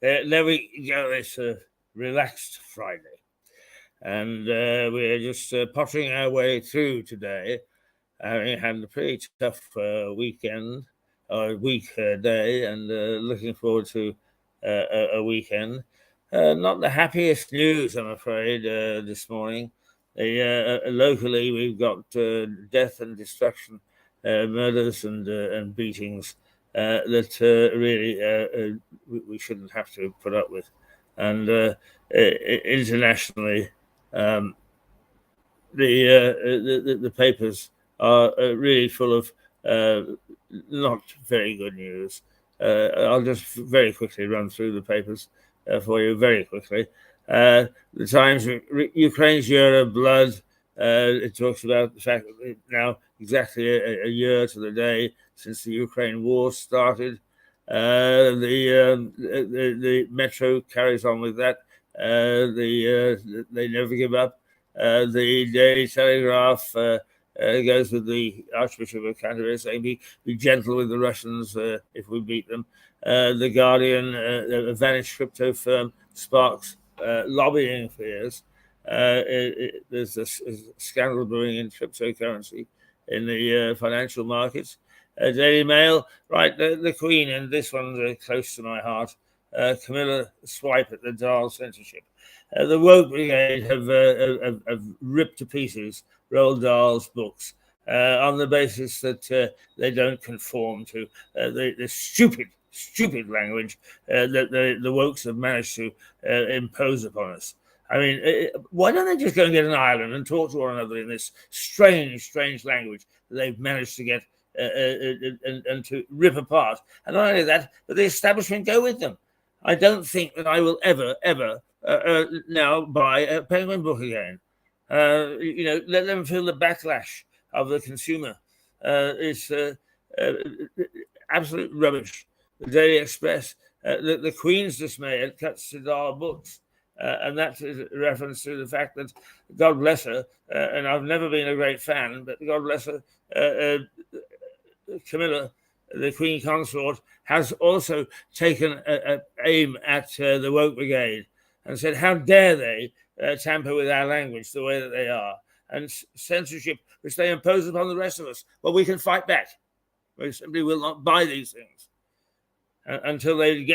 There we go. It's a relaxed Friday, and we're just pottering our way through today, having had a pretty tough weekend or day, and looking forward to a weekend. Not the happiest news, I'm afraid, this morning. Locally, we've got death and destruction, murders and beatings that really we shouldn't have to put up with. And internationally, um, the papers are really full of not very good news. I'll just very quickly run through the papers for you very quickly. The Times, Ukraine's year of blood. It talks about the fact that now exactly a year to the day since the Ukraine war started. The Metro carries on with that. They never give up. The Daily Telegraph goes with the Archbishop of Canterbury saying, be gentle with the Russians if we beat them. The Guardian, a vanished crypto firm, sparks lobbying fears. There's a scandal brewing in cryptocurrency in the financial markets. Daily Mail, right, the Queen, and this one's close to my heart. Camilla swipe at the Dahl censorship. The woke brigade have ripped to pieces Roald Dahl's books on the basis that they don't conform to the stupid language that the wokes have managed to impose upon us. I mean, why don't they just go and get an island and talk to one another in this strange language that they've managed to get and to rip apart? And not only that, but the establishment go with them. I don't think that I will ever now buy a Penguin book again. Let them feel the backlash of the consumer. It's absolute rubbish. The Daily Express, the Queen's dismay at cuts to Dahl books. And that's a reference to the fact that, God bless her, and I've never been a great fan, but God bless her, Camilla, the Queen Consort, has also taken aim at the woke brigade and said, how dare they tamper with our language the way that they are, and censorship which they impose upon the rest of us. Well, we can fight back. We simply will not buy these things until they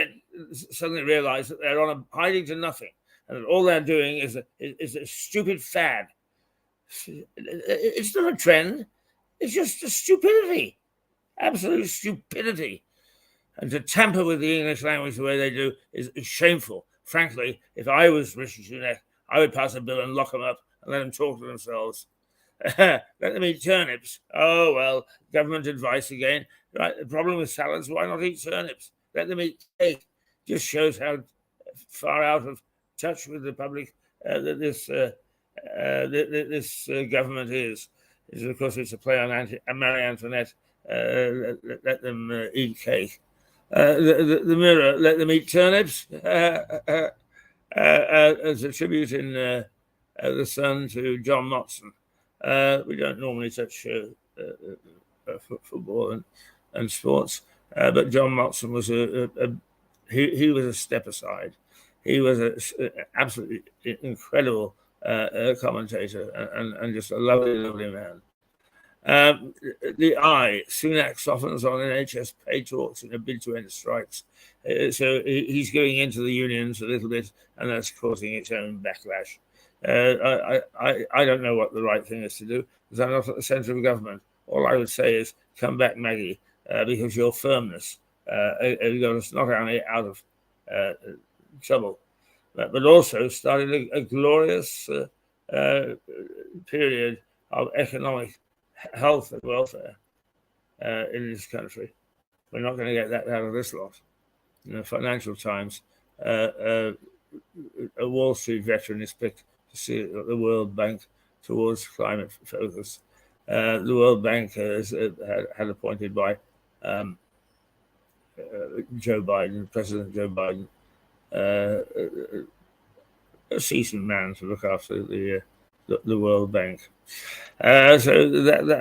suddenly realize that they're on a hiding to nothing, and that all they're doing is a stupid fad. It's not a trend. It's just a stupidity. Absolute stupidity. And to tamper with the English language the way they do is shameful. Frankly, if I was Rishi Sunak, I would pass a bill and lock them up and let them talk to themselves. Let them eat turnips. Oh, well, government advice again. Right, the problem with salads, why not eat turnips? Let them eat cake. Just shows how far out of touch with the public this government is. Of course, it's a play on Marie Antoinette. Let them eat cake. The Mirror, let them eat turnips. As a tribute in The Sun to John Motson. We don't normally touch football and sports, but John Motson was he was a step aside. He was an absolutely incredible commentator and just a lovely man. The Eye, Sunak softens on NHS pay talks in a bid to end strikes. So he's going into the unions a little bit, and that's causing its own backlash. I don't know what the right thing is to do, because I'm not at the centre of government. All I would say is, come back, Maggie, because your firmness got us not only out of trouble, but also started a glorious period of economic health and welfare in this country. We're not going to get that out of this lot. Financial Times, a Wall Street veteran is picked to see the World Bank towards climate focus. The World Bank had appointed by Joe Biden, President Joe Biden, a seasoned man to look after the World Bank. So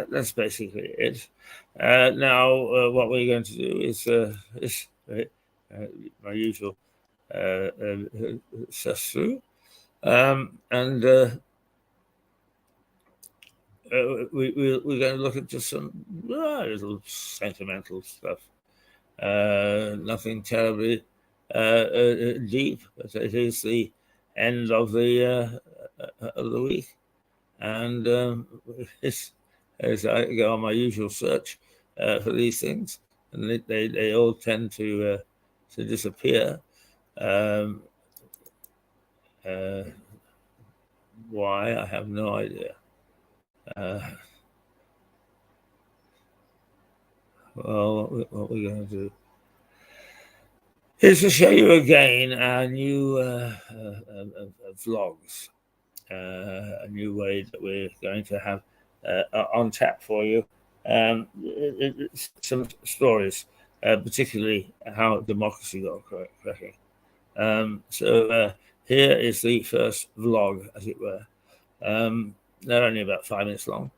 that's basically it. Now, what we're going to do is my usual sussed through. And we're going to look at just some little sentimental stuff. Nothing terribly deep, but it is the end of the week, and as I go on my usual search for these things, and they all tend to disappear. Why, I have no idea. Well, what we're going to do is to show you again our new vlogs, a new way that we're going to have on tap for you. Some stories, particularly how democracy got cracking. So here is the first vlog, as it were. They're only about 5 minutes long,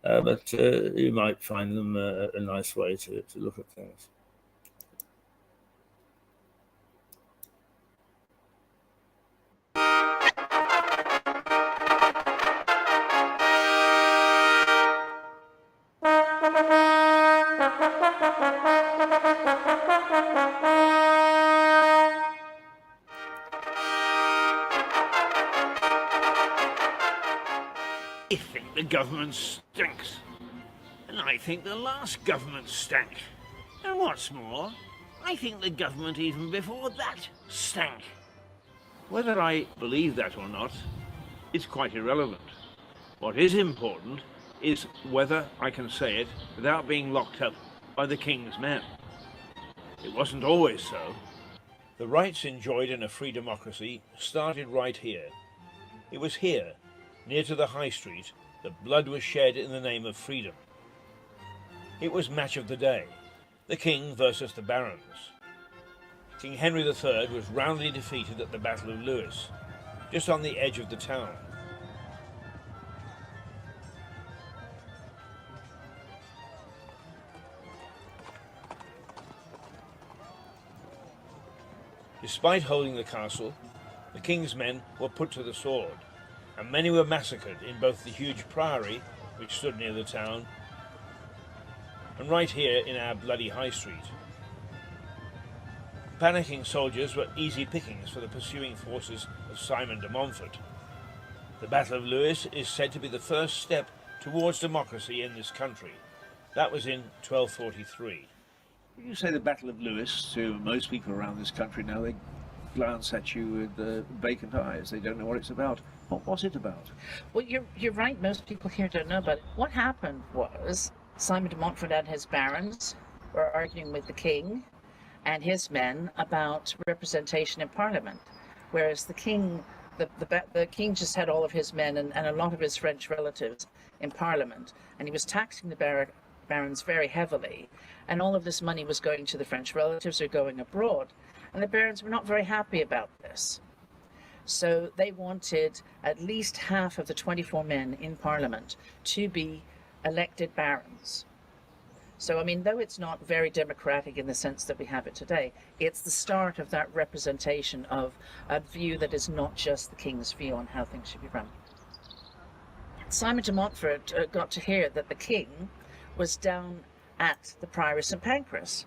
but you might find them a nice way to look at things. I think the government stinks. And I think the last government stank. And what's more, I think the government even before that stank. Whether I believe that or not, it's quite irrelevant. What is important is whether I can say it without being locked up by the King's men. It wasn't always so. The rights enjoyed in a free democracy started right here. It was here, near to the High Street, that blood was shed in the name of freedom. It was match of the day, the King versus the barons. King Henry III was roundly defeated at the Battle of Lewes, just on the edge of the town. Despite holding the castle, the King's men were put to the sword, and many were massacred in both the huge priory, which stood near the town, and right here in our bloody High Street. Panicking soldiers were easy pickings for the pursuing forces of Simon de Montfort. The Battle of Lewes is said to be the first step towards democracy in this country. That was in 1243. When you say the Battle of Lewes, to most people around this country now, they glance at you with vacant eyes. They don't know what it's about. What was it about? Well, you're right. Most people here don't know about it. What happened was Simon de Montfort and his barons were arguing with the king and his men about representation in Parliament, whereas the king, the king just had all of his men and a lot of his French relatives in Parliament, and he was taxing the barons very heavily, and all of this money was going to the French relatives or going abroad, and the barons were not very happy about this. So they wanted at least half of the 24 men in Parliament to be elected barons. So, I mean, though it's not very democratic in the sense that we have it today, it's the start of that representation of a view that is not just the king's view on how things should be run. Simon de Montfort got to hear that the king was down at the Priory of St. Pancras.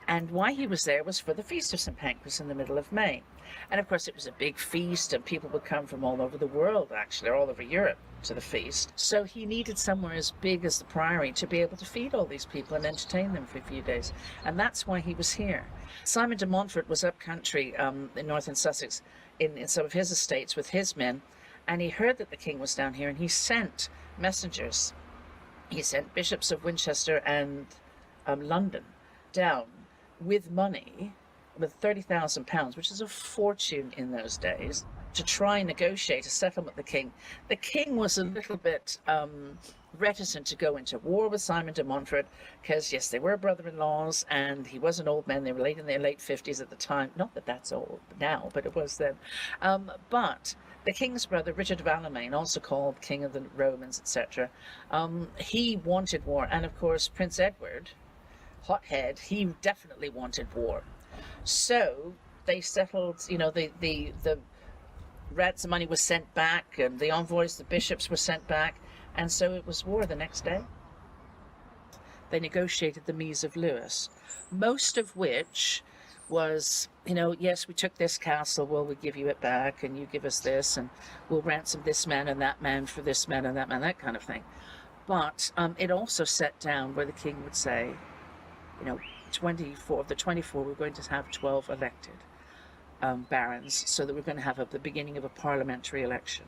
And why he was there was for the Feast of St. Pancras in the middle of May. And of course it was a big feast and people would come from all over the world, actually, or all over Europe to the feast. So he needed somewhere as big as the Priory to be able to feed all these people and entertain them for a few days. And that's why he was here. Simon de Montfort was up country in northern Sussex in some of his estates with his men, and he heard that the king was down here and he sent messengers. He sent bishops of Winchester and London down with money, with £30,000, which is a fortune in those days, to try and negotiate a settlement with the king. The king was a little bit reticent to go into war with Simon de Montfort because, yes, they were brother-in-laws and he was an old man. They were in their late 50s at the time. Not that that's old now, but it was then. But the king's brother, Richard of Alamein, also called King of the Romans, etc., he wanted war. And of course, Prince Edward, hothead, he definitely wanted war. So they settled, you know, the ransom money was sent back, and the envoys, the bishops were sent back, and so it was war the next day. They negotiated the Mise of Lewes, most of which was, you know, yes, we took this castle, well, we give you it back, and you give us this, and we'll ransom this man and that man for this man and that kind of thing. But it also set down where the king would say, you know, 24 of the 24, we're going to have 12 elected barons, so that we're going to have the beginning of a parliamentary election.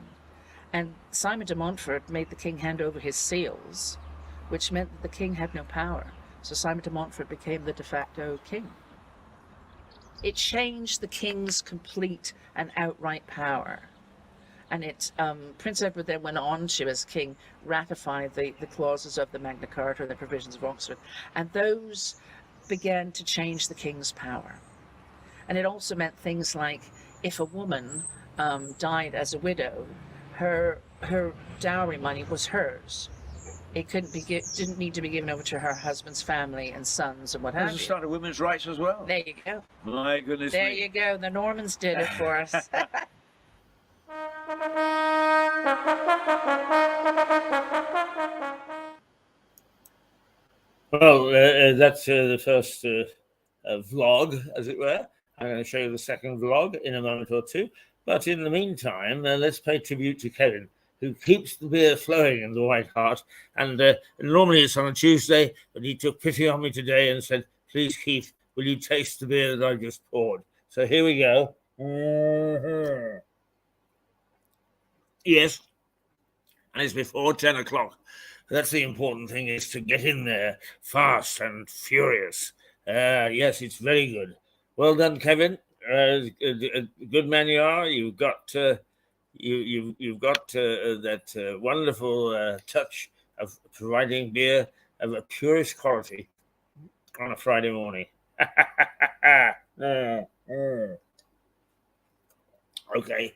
And Simon de Montfort made the king hand over his seals, which meant that the king had no power. So Simon de Montfort became the de facto king. It changed the king's complete and outright power. And Prince Edward then went on to, as king, ratify the clauses of the Magna Carta and the provisions of Oxford. And those began to change the king's power. And it also meant things like, if a woman died as a widow, her dowry money was hers. It didn't need to be given over to her husband's family and sons and what have you. There's a start of women's rights as well. There you go. My goodness There me. you go. The Normans did it for us. Well, that's the first vlog, as it were. I'm going to show you the second vlog in a moment or two. But in the meantime, let's pay tribute to Kevin, who keeps the beer flowing in the White Hart. And normally it's on a Tuesday, but he took pity on me today and said, please, Keith, will you taste the beer that I just poured? So here we go. Mm-hmm. Yes, and it's before 10 o'clock. That's the important thing, is to get in there fast and furious. Yes, it's very good. Well done, Kevin. Good man you are. You've got you've got that wonderful touch of providing beer of a purest quality on a Friday morning. Okay,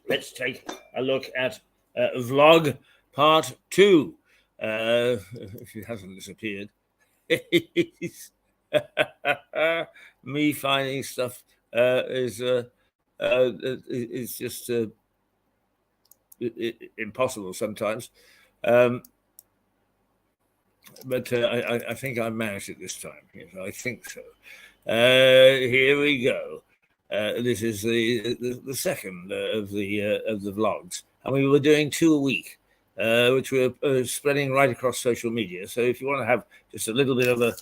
let's take a look at vlog part 2. If it hasn't disappeared. Me finding stuff is just impossible sometimes, but I think I managed it this time. Yes, I think so. Here we go. This is the second of the vlogs, and we were doing 2 a week, which we're spreading right across social media. So if you want to have just a little bit of a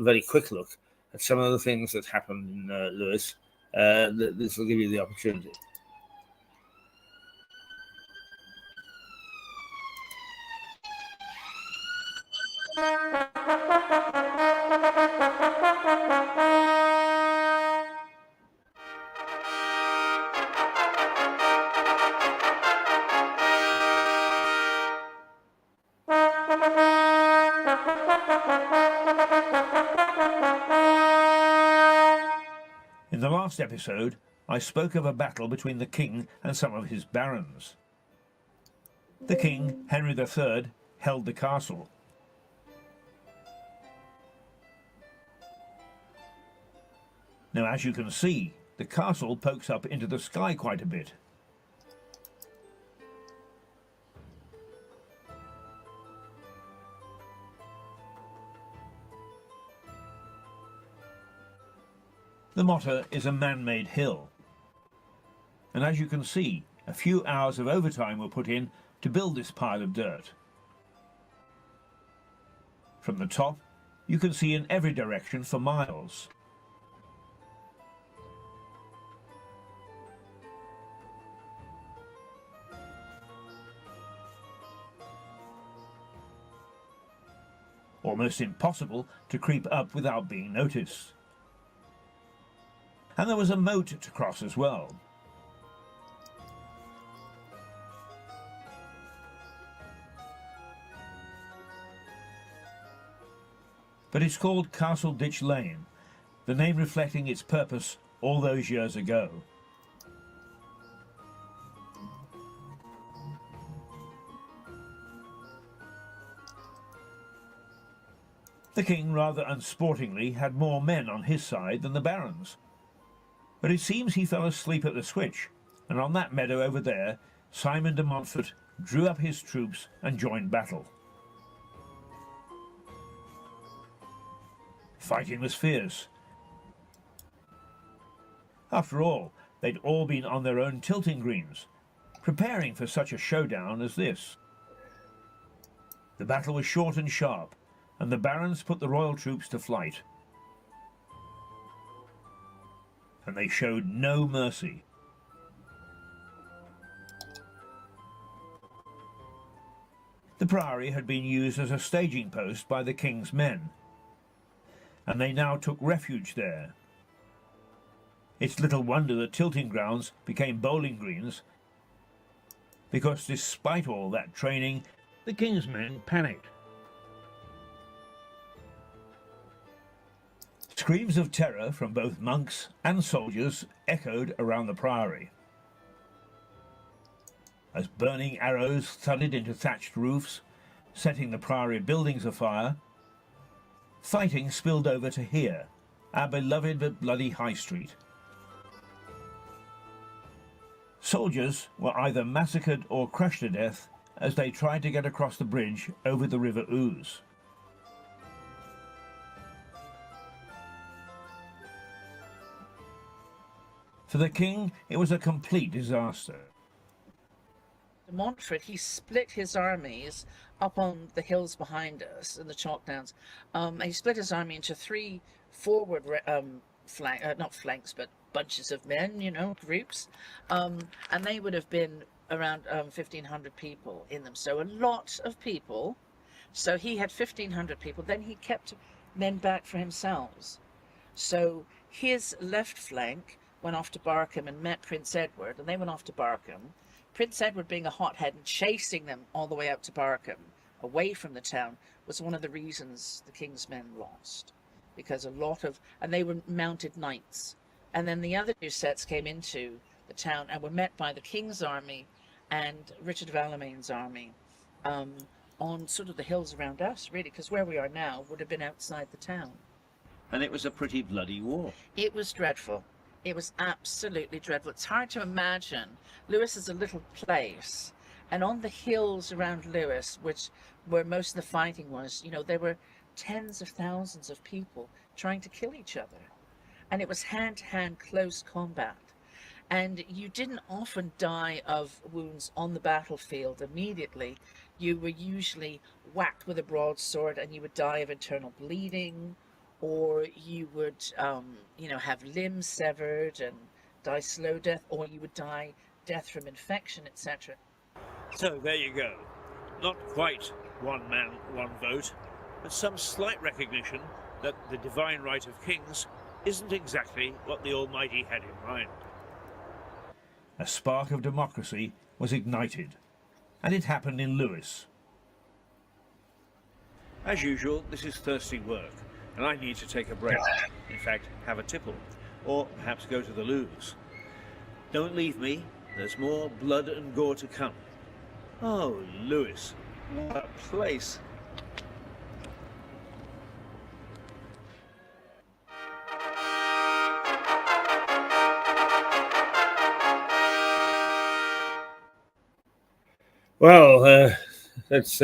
very quick look at some of the things that happened in Lewes, this will give you the opportunity. In the last episode, I spoke of a battle between the king and some of his barons. The king, Henry III, held the castle. Now, as you can see, the castle pokes up into the sky quite a bit. The Motter is a man-made hill. And as you can see, a few hours of overtime were put in to build this pile of dirt. From the top, you can see in every direction for miles. Almost impossible to creep up without being noticed. And there was a moat to cross as well. But it's called Castle Ditch Lane, the name reflecting its purpose all those years ago. The king, rather unsportingly, had more men on his side than the barons. But it seems he fell asleep at the switch, and on that meadow over there, Simon de Montfort drew up his troops and joined battle. Fighting was fierce. After all, they'd all been on their own tilting greens, preparing for such a showdown as this. The battle was short and sharp, and the barons put the royal troops to flight. And they showed no mercy. The priory had been used as a staging post by the king's men, and they now took refuge there. It's little wonder that tilting grounds became bowling greens, because despite all that training, the king's men panicked. Screams of terror from both monks and soldiers echoed around the priory, as burning arrows thudded into thatched roofs, setting the priory buildings afire. Fighting spilled over to here, our beloved but bloody High Street. Soldiers were either massacred or crushed to death as they tried to get across the bridge over the River Ouse. For the king, it was a complete disaster. De Montfort, he split his armies up on the hills behind us in the chalk downs. He split his army into three forward not flanks, but bunches of men, groups. And they would have been around 1,500 people in them. So a lot of people. So he had 1,500 people. Then he kept men back for himself. So his left flank went off to Barkham and met Prince Edward, and they went off to Barkham. Prince Edward, being a hothead and chasing them all the way up to Barkham, away from the town, was one of the reasons the king's men lost. Because and they were mounted knights. And then the other two sets came into the town and were met by the king's army and Richard of Alameyn's army on sort of the hills around us, really, because where we are now would have been outside the town. And it was a pretty bloody war. It was dreadful. It was absolutely dreadful. It's hard to imagine. Lewes is a little place, and on the hills around Lewes, where most of the fighting was, there were tens of thousands of people trying to kill each other. And it was hand-to-hand close combat. And you didn't often die of wounds on the battlefield immediately. You were usually whacked with a broadsword and you would die of internal bleeding, or you would, have limbs severed and die slow death, or you would die death from infection, etc. So there you go. Not quite one man, one vote, but some slight recognition that the divine right of kings isn't exactly what the Almighty had in mind. A spark of democracy was ignited, and it happened in Lewes. As usual, this is thirsty work, and I need to take a break. In fact, have a tipple, or perhaps go to the Lewes. Don't leave me, there's more blood and gore to come. Oh, Lewes, what a place! Well, let's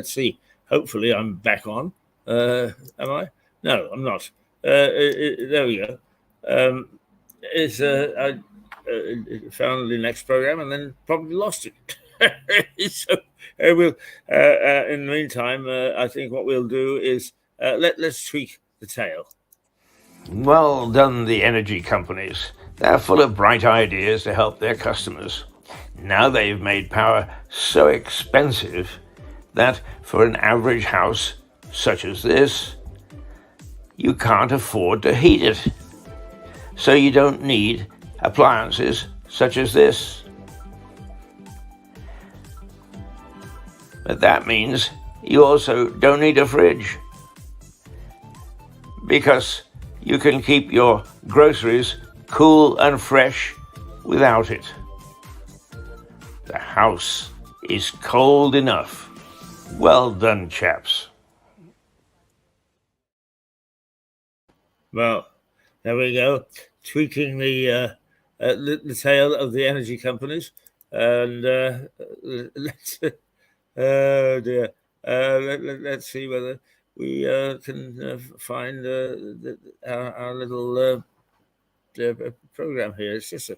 see. Hopefully, I'm back on. Am I? No, I'm not. There we go. I found the next program and then probably lost it. So we'll. In the meantime, I think what we'll do is let's tweak the tale. Well done, the energy companies. They're full of bright ideas to help their customers. Now they've made power so expensive that for an average house such as this, you can't afford to heat it. So you don't need appliances such as this. But that means you also don't need a fridge, because you can keep your groceries cool and fresh without it. The house is cold enough. Well done, chaps. Well, there we go. tweaking the tail of the energy companies, and let's oh dear, let's see whether we can find our little program here. It's just a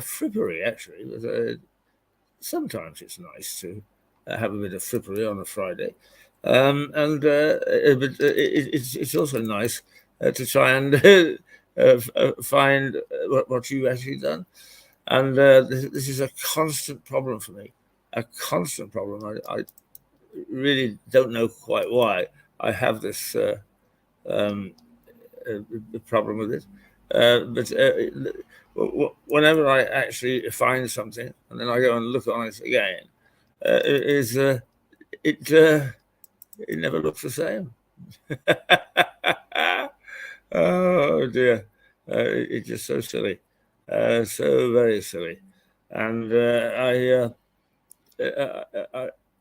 frippery, actually. But, sometimes it's nice to have a bit of frippery on a Friday, but it's also nice to try and find what you've actually done. And this is a constant problem for me, a constant problem. I really don't know quite why I have this problem with it. But whenever I actually find something and then I go and look on it again, it never looks the same. Oh dear, it's just so silly, so very silly. And the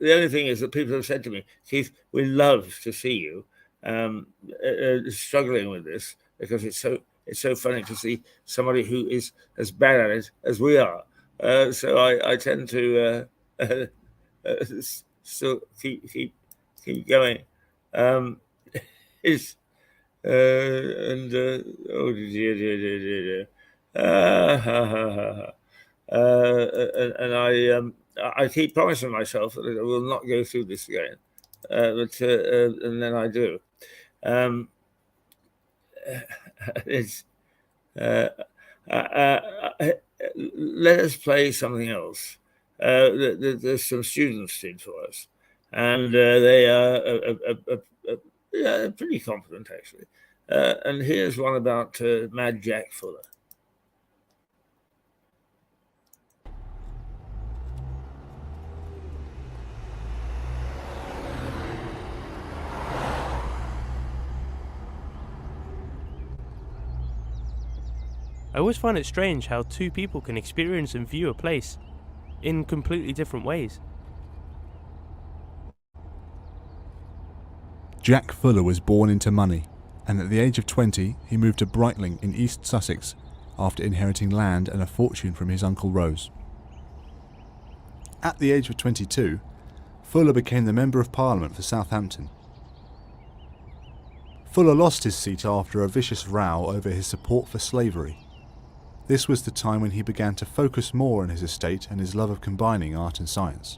only thing is that people have said to me, Keith, we love to see you struggling with this, because it's so funny to see somebody who is as bad at it as we are. So I tend to still keep going. It's oh dear. And I keep promising myself that I will not go through this again, but and then I do. It's let us play something else. There's some students did for us, and they are pretty competent, actually. And here's one about Mad Jack Fuller. I always find it strange how two people can experience and view a place in completely different ways. Jack Fuller was born into money, and at the age of 20 he moved to Brightling in East Sussex after inheriting land and a fortune from his uncle Rose. At the age of 22, Fuller became the Member of Parliament for Southampton. Fuller lost his seat after a vicious row over his support for slavery. This was the time when he began to focus more on his estate and his love of combining art and science.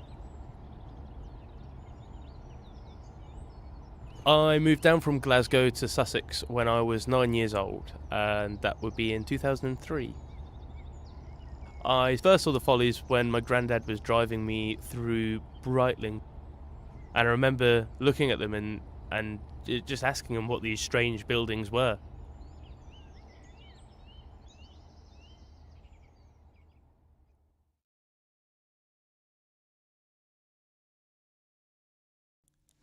I moved down from Glasgow to Sussex when I was 9 years old, and that would be in 2003. I first saw the Follies when my granddad was driving me through Brightling, and I remember looking at them and just asking him what these strange buildings were.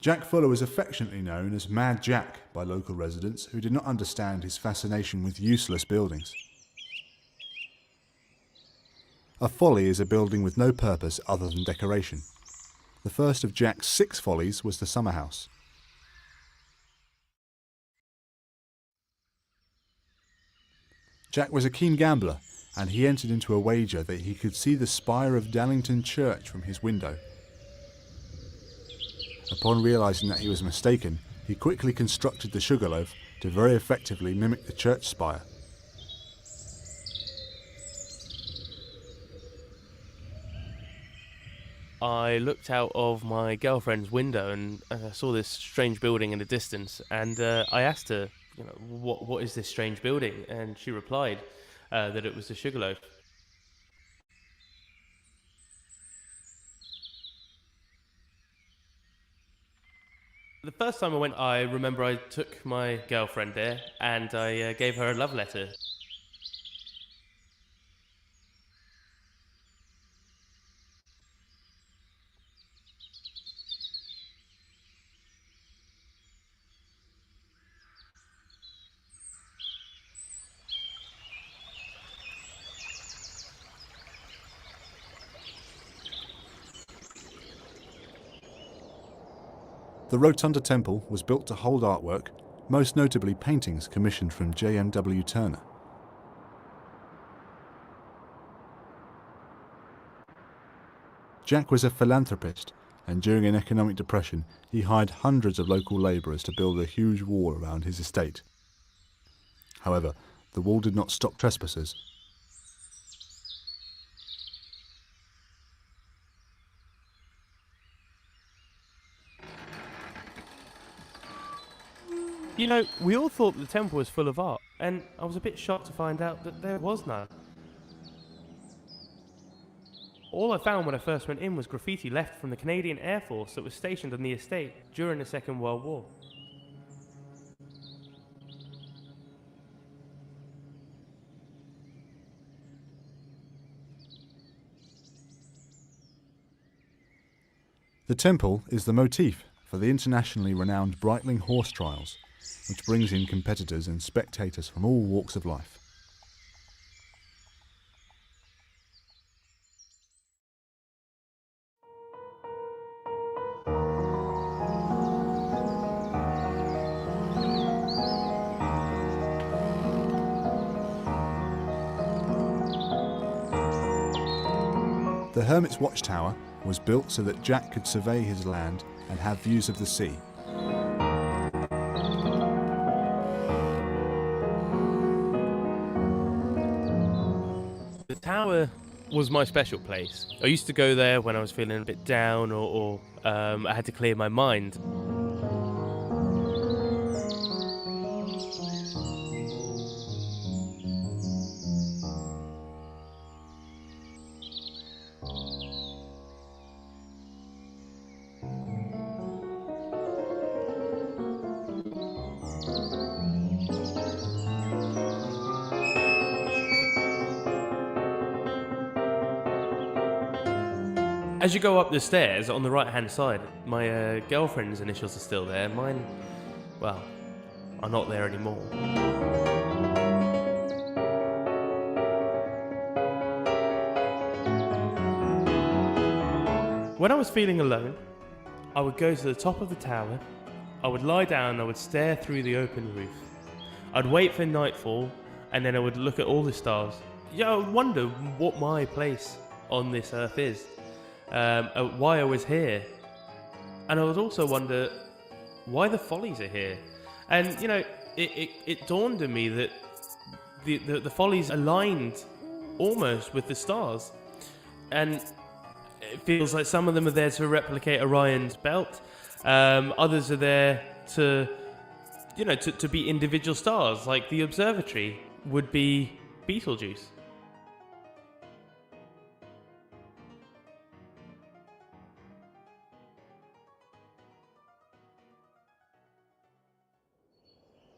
Jack Fuller was affectionately known as Mad Jack by local residents who did not understand his fascination with useless buildings. A folly is a building with no purpose other than decoration. The first of Jack's 6 follies was the summer house. Jack was a keen gambler, and he entered into a wager that he could see the spire of Dallington Church from his window. Upon realising that he was mistaken, he quickly constructed the sugarloaf to very effectively mimic the church spire. I looked out of my girlfriend's window and saw this strange building in the distance, and I asked her, what is this strange building? And she replied that it was the sugarloaf. The first time I went, I remember I took my girlfriend there and I gave her a love letter. The Rotunda Temple was built to hold artwork, most notably paintings commissioned from J.M.W. Turner. Jack was a philanthropist, and during an economic depression he hired hundreds of local labourers to build a huge wall around his estate. However, the wall did not stop trespassers. You know, we all thought the temple was full of art, and I was a bit shocked to find out that there was none. All I found when I first went in was graffiti left from the Canadian Air Force that was stationed on the estate during the Second World War. The temple is the motif for the internationally renowned Breitling horse trials, which brings in competitors and spectators from all walks of life. The Hermit's Watchtower was built so that Jack could survey his land and have views of the sea. The tower was my special place. I used to go there when I was feeling a bit down or I had to clear my mind. As you go up the stairs, on the right-hand side, my girlfriend's initials are still there. Mine, well, are not there anymore. When I was feeling alone, I would go to the top of the tower, I would lie down, I would stare through the open roof. I'd wait for nightfall, and then I would look at all the stars. Yeah, I would wonder what my place on this earth is. Why I was here, and I would also wonder why the Follies are here. And you know, it dawned on me that the Follies aligned almost with the stars, and it feels like some of them are there to replicate Orion's belt, others are there to, you know, to be individual stars, like the observatory would be Betelgeuse.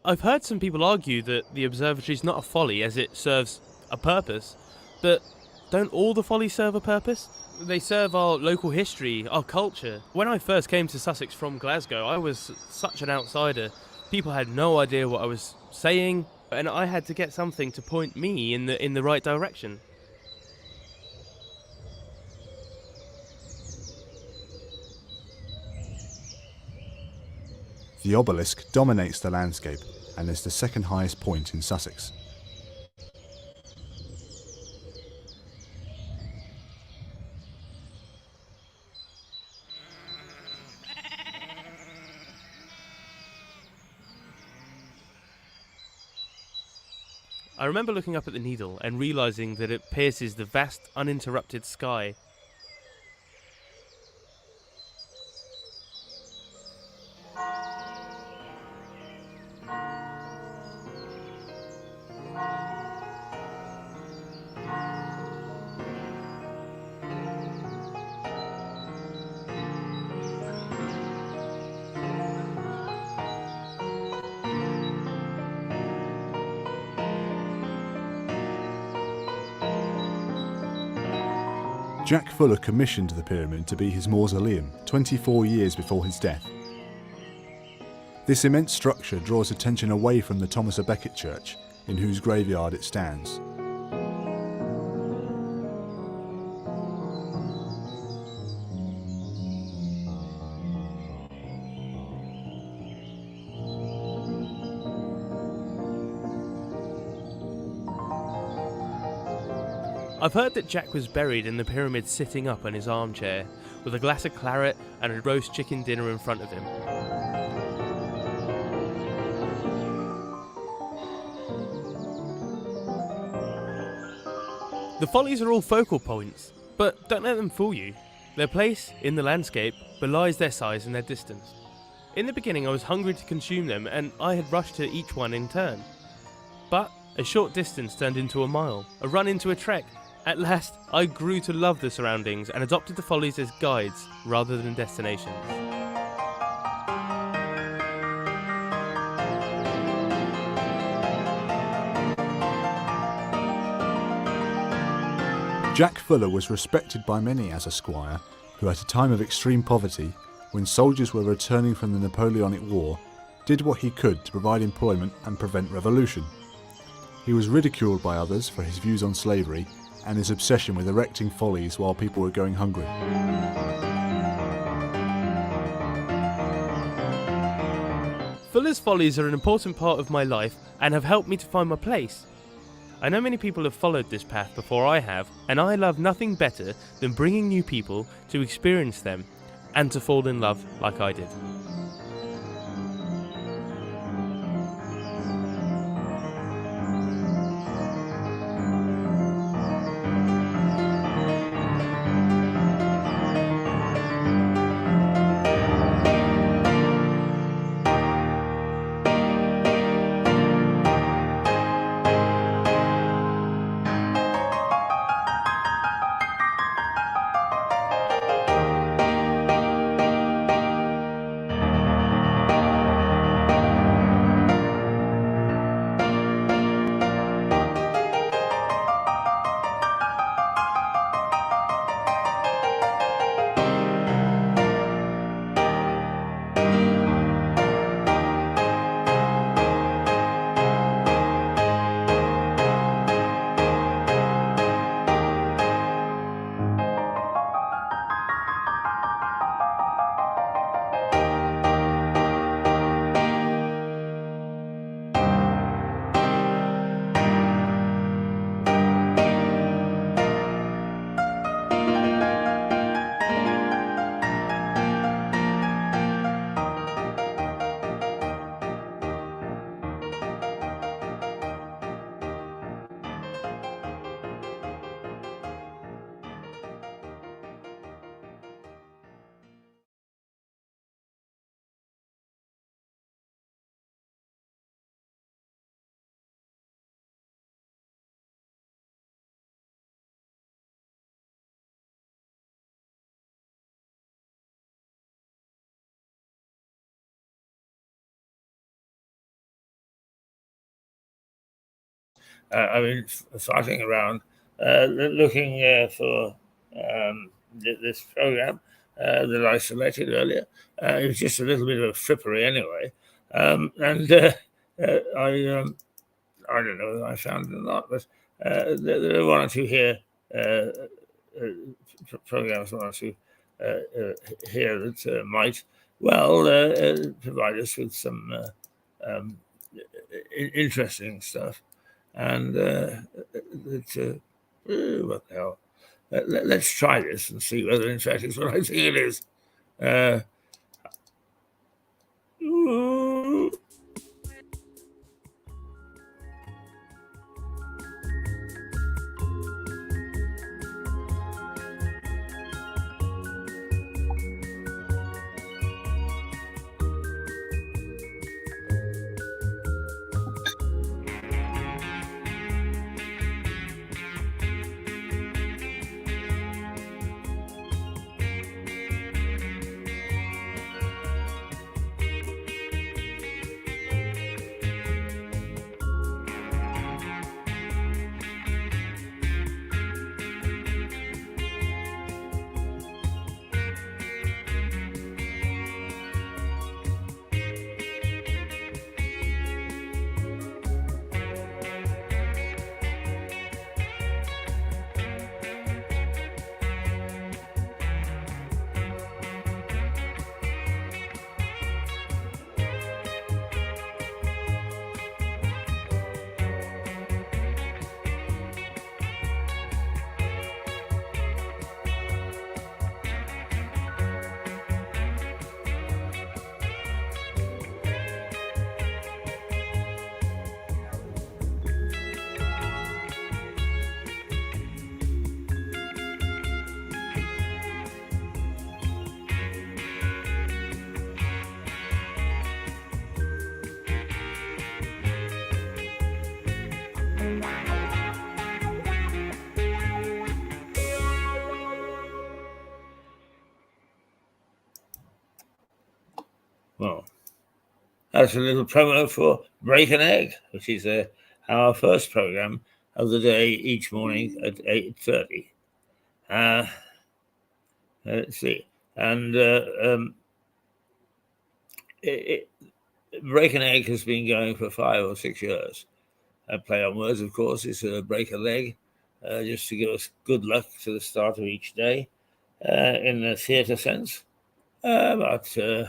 I've heard some people argue that the observatory is not a folly as it serves a purpose, but don't all the follies serve a purpose? They serve our local history, our culture. When I first came to Sussex from Glasgow, I was such an outsider. People had no idea what I was saying, and I had to get something to point me in the right direction. The obelisk dominates the landscape and is the second highest point in Sussex. I remember looking up at the needle and realising that it pierces the vast, uninterrupted sky. Jack Fuller commissioned the pyramid to be his mausoleum 24 years before his death. This immense structure draws attention away from the Thomas à Becket church, in whose graveyard it stands. I've heard that Jack was buried in the pyramid sitting up in his armchair, with a glass of claret and a roast chicken dinner in front of him. The Follies are all focal points, but don't let them fool you. Their place in the landscape belies their size and their distance. In the beginning I was hungry to consume them, and I had rushed to each one in turn. But a short distance turned into a mile, a run into a trek. At last, I grew to love the surroundings and adopted the Follies as guides rather than destinations. Jack Fuller was respected by many as a squire who, at a time of extreme poverty, when soldiers were returning from the Napoleonic War, did what he could to provide employment and prevent revolution. He was ridiculed by others for his views on slavery and his obsession with erecting follies while people were going hungry. Fuller's Follies are an important part of my life and have helped me to find my place. I know many people have followed this path before I have, and I love nothing better than bringing new people to experience them and to fall in love like I did. Farting around, looking for this program that I selected earlier. It was just a little bit of frippery anyway. I don't know if I found it or not, but there are one or two here, programs, one or two here that might provide us with some interesting stuff. And what the hell? Let's try this and see whether, in fact, it's what I think it is. Well, that's a little promo for Break an Egg, which is our first program of the day each morning at 8:30. Let's see. And Break an Egg has been going for 5 or 6 years. Play on words, of course, is break a leg, just to give us good luck to the start of each day in the theatre sense. But so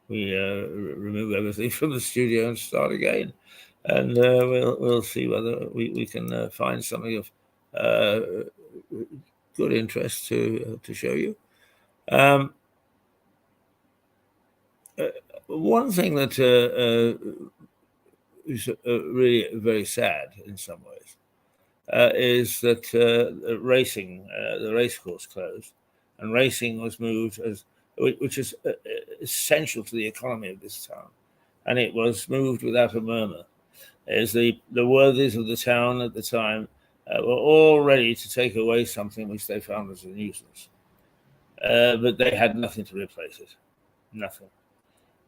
we remove everything from the studio and start again. And we'll see whether we can find something of good interest to show you. One thing that is really very sad in some ways is that racing, the racecourse closed, and racing was moved which is essential to the economy of this town, and it was moved without a murmur. As the worthies of the town at the time were all ready to take away something which they found as a nuisance, but they had nothing to replace it, nothing.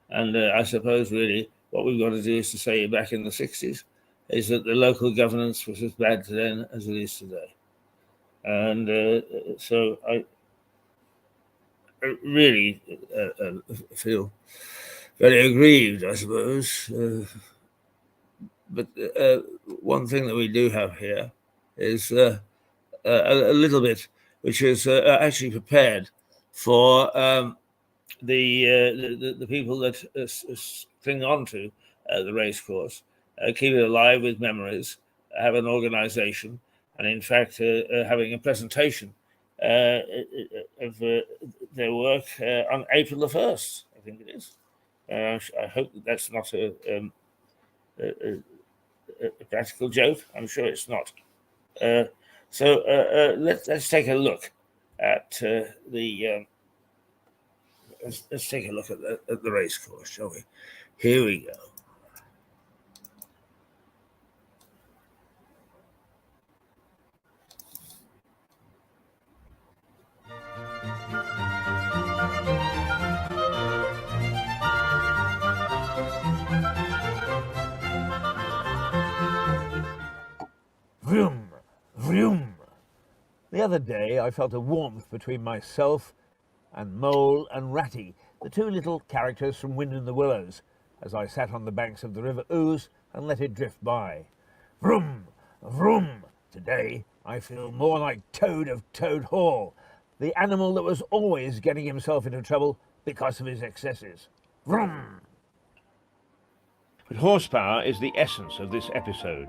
And I suppose really what we've got to do is to say back in the 60s is that the local governance was as bad then as it is today. And so I really feel very aggrieved, I suppose. But one thing that we do have here is a little bit, which is actually prepared for the people that cling on to the racecourse, keep it alive with memories, have an organization, and in fact having a presentation of their work on April the 1st, I think it is. I hope that's not a practical joke. I'm sure it's not. So let's take a look at let's take a look at the race course, shall we? Here we go. Vroom, vroom. The other day I felt a warmth between myself and Mole and Ratty, the two little characters from Wind in the Willows, as I sat on the banks of the River Ouse and let it drift by. Vroom, vroom. Today I feel more like Toad of Toad Hall, the animal that was always getting himself into trouble because of his excesses. Vroom. But horsepower is the essence of this episode,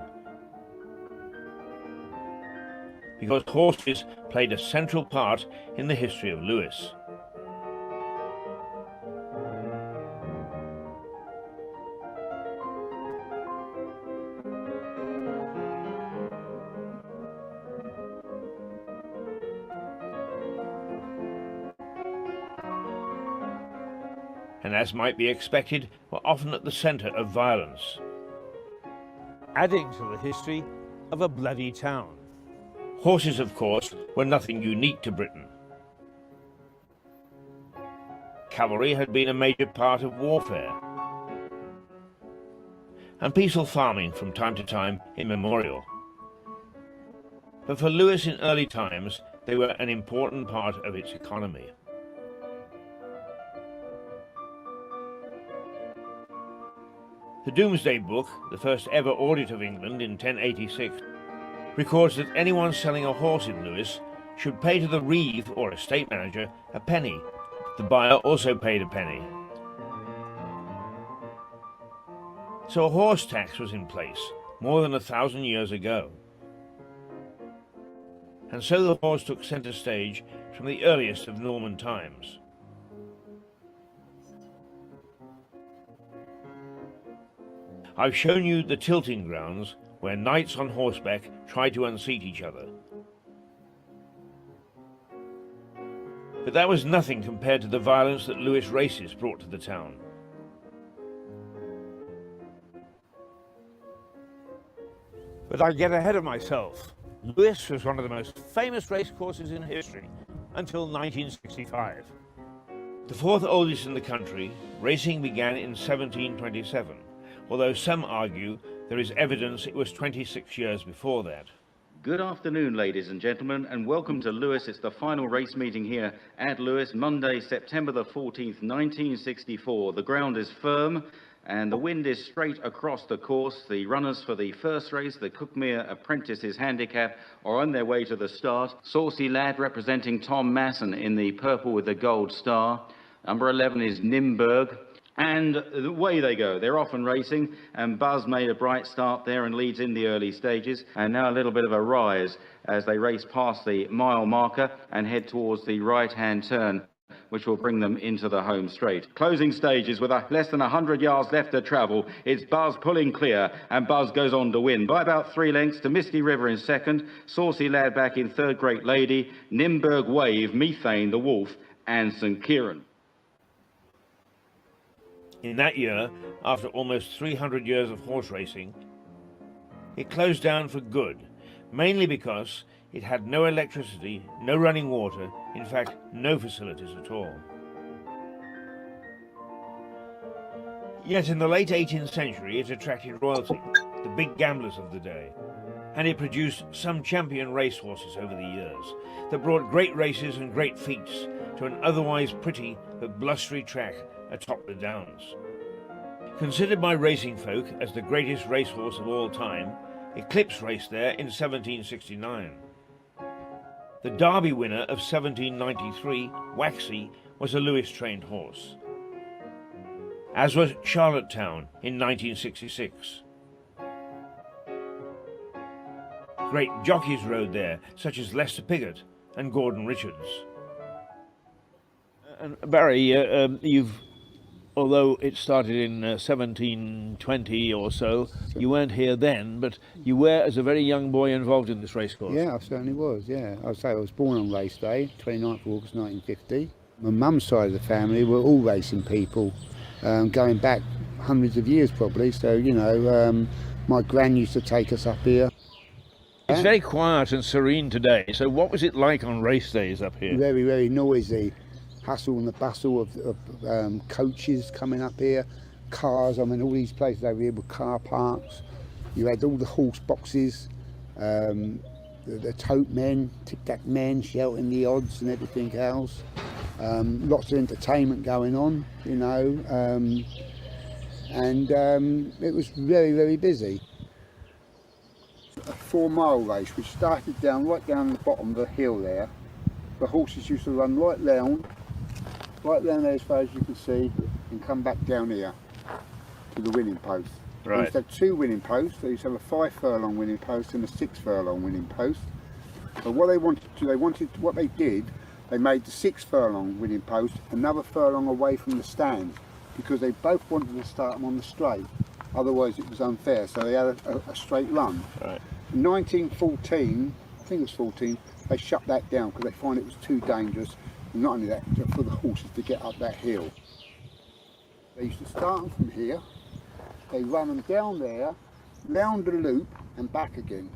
because horses played a central part in the history of Lewes. And as might be expected, were often at the centre of violence, adding to the history of a bloody town. Horses, of course, were nothing unique to Britain. Cavalry had been a major part of warfare, and peaceful farming from time to time immemorial. But for Lewes in early times, they were an important part of its economy. The Domesday Book, the first ever audit of England in 1086, records that anyone selling a horse in Lewes should pay to the reeve or estate manager a penny. The buyer also paid a penny. So a horse tax was in place more than 1,000 years ago. And so the horse took centre stage from the earliest of Norman times. I've shown you the tilting grounds where knights on horseback tried to unseat each other. But that was nothing compared to the violence that Lewes races brought to the town. But I get ahead of myself. Lewes was one of the most famous racecourses in history until 1965. The fourth oldest in the country, racing began in 1727, although some argue there is evidence it was 26 years before that. Good afternoon, ladies and gentlemen, and welcome to Lewes. It's the final race meeting here at Lewes, Monday, September the 14th, 1964. The ground is firm and the wind is straight across the course. The runners for the first race, the Cookmere Apprentices Handicap, are on their way to the start. Saucy Lad representing Tom Masson in the purple with the gold star. Number 11 is Nimberg. And away they go. They're off and racing, and Buzz made a bright start there and leads in the early stages. And now a little bit of a rise as they race past the mile marker and head towards the right-hand turn, which will bring them into the home straight. Closing stages with less than 100 yards left to travel. It's Buzz pulling clear, and Buzz goes on to win by about 3 lengths to Misty River in second, Saucy Lad back in third, Great Lady, Nimberg Wave, Methane, the Wolf, and St. Kieran. In that year, after almost 300 years of horse racing, it closed down for good, mainly because it had no electricity, no running water, in fact, no facilities at all. Yet in the late 18th century, it attracted royalty, the big gamblers of the day, and it produced some champion racehorses over the years that brought great races and great feats to an otherwise pretty but blustery track atop the Downs. Considered by racing folk as the greatest racehorse of all time, Eclipse raced there in 1769. The Derby winner of 1793, Waxy, was a Lewes-trained horse, as was Charlottetown in 1966. Great jockeys rode there, such as Lester Piggott and Gordon Richards. And Barry, although it started in 1720 or so, you weren't here then, but you were, as a very young boy, involved in this racecourse. Yeah, I certainly was, yeah. I'd say I was born on race day, 29th of August 1950. My mum's side of the family were all racing people, going back hundreds of years probably, so, you know, my gran used to take us up here. It's very quiet and serene today, so what was it like on race days up here? Very, very noisy. Hustle and the bustle of coaches coming up here, cars. I mean, all these places over here were car parks. You had all the horse boxes, the tote men, tic-tac men shouting the odds and everything else. Lots of entertainment going on, you know, and it was very, very busy. A 4-mile race which started right down the bottom of the hill there. The horses used to run right down there as far as you can see, and come back down here to the winning post. Right. They used to have 2 winning posts. They used to have a 5 furlong winning post and a 6 furlong winning post. But what they did, they made the 6 furlong winning post another furlong away from the stands, because they both wanted to start them on the straight. Otherwise it was unfair, so they had a straight run. Right. In 1914, I think it was 14, they shut that down because they found it was too dangerous. And not only that, for the horses to get up that hill. They used to start them from here, they run them down there, round the loop and back again.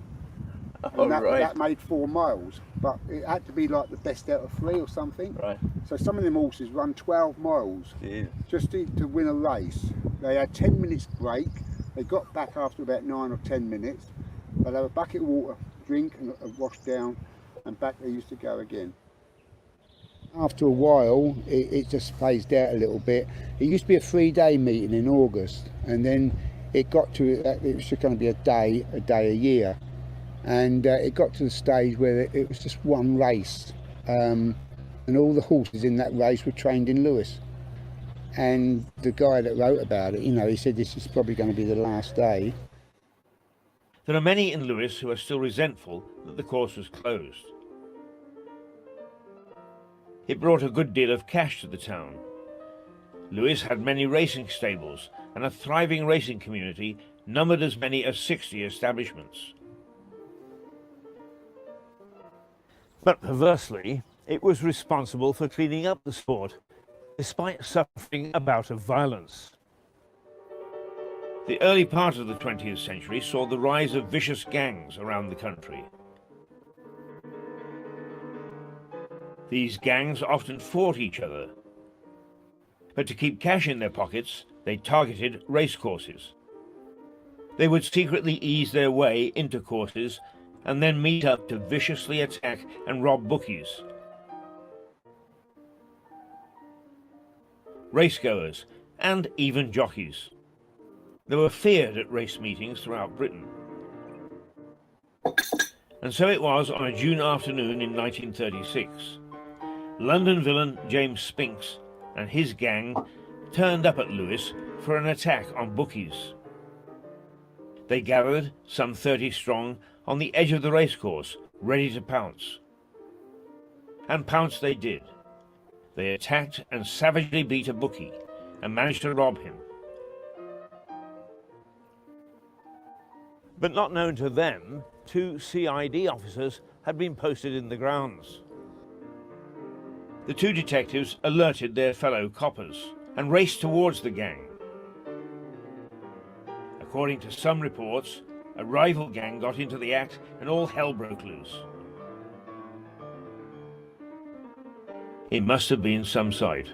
Oh, and right. that made 4 miles, but it had to be like the best out of 3 or something. Right. So some of them horses run 12 miles Yeah. just to win a race. They had 10 minutes break, they got back after about 9 or 10 minutes, they'd have a bucket of water, drink and wash down, and back they used to go again. After a while, it just phased out a little bit. It used to be a 3-day meeting in August, and then it got to, it was just going to be a day a year. And it got to the stage where it was just one race. And all the horses in that race were trained in Lewes. And the guy that wrote about it, you know, he said this is probably going to be the last day. There are many in Lewes who are still resentful that the course was closed. It brought a good deal of cash to the town. Lewes had many racing stables, and a thriving racing community numbered as many as 60 establishments. But perversely, it was responsible for cleaning up the sport, despite suffering a bout of violence. The early part of the 20th century saw the rise of vicious gangs around the country. These gangs often fought each other, but to keep cash in their pockets, they targeted racecourses. They would secretly ease their way into courses and then meet up to viciously attack and rob bookies. Racegoers, and even jockeys. They were feared at race meetings throughout Britain. And so it was on a June afternoon in 1936. London villain James Spinks and his gang turned up at Lewes for an attack on bookies. They gathered, some 30 strong, on the edge of the racecourse, ready to pounce. And pounce they did. They attacked and savagely beat a bookie and managed to rob him. But not known to them, 2 CID officers had been posted in the grounds. The 2 detectives alerted their fellow coppers and raced towards the gang. According to some reports, a rival gang got into the act and all hell broke loose. It must have been some sight.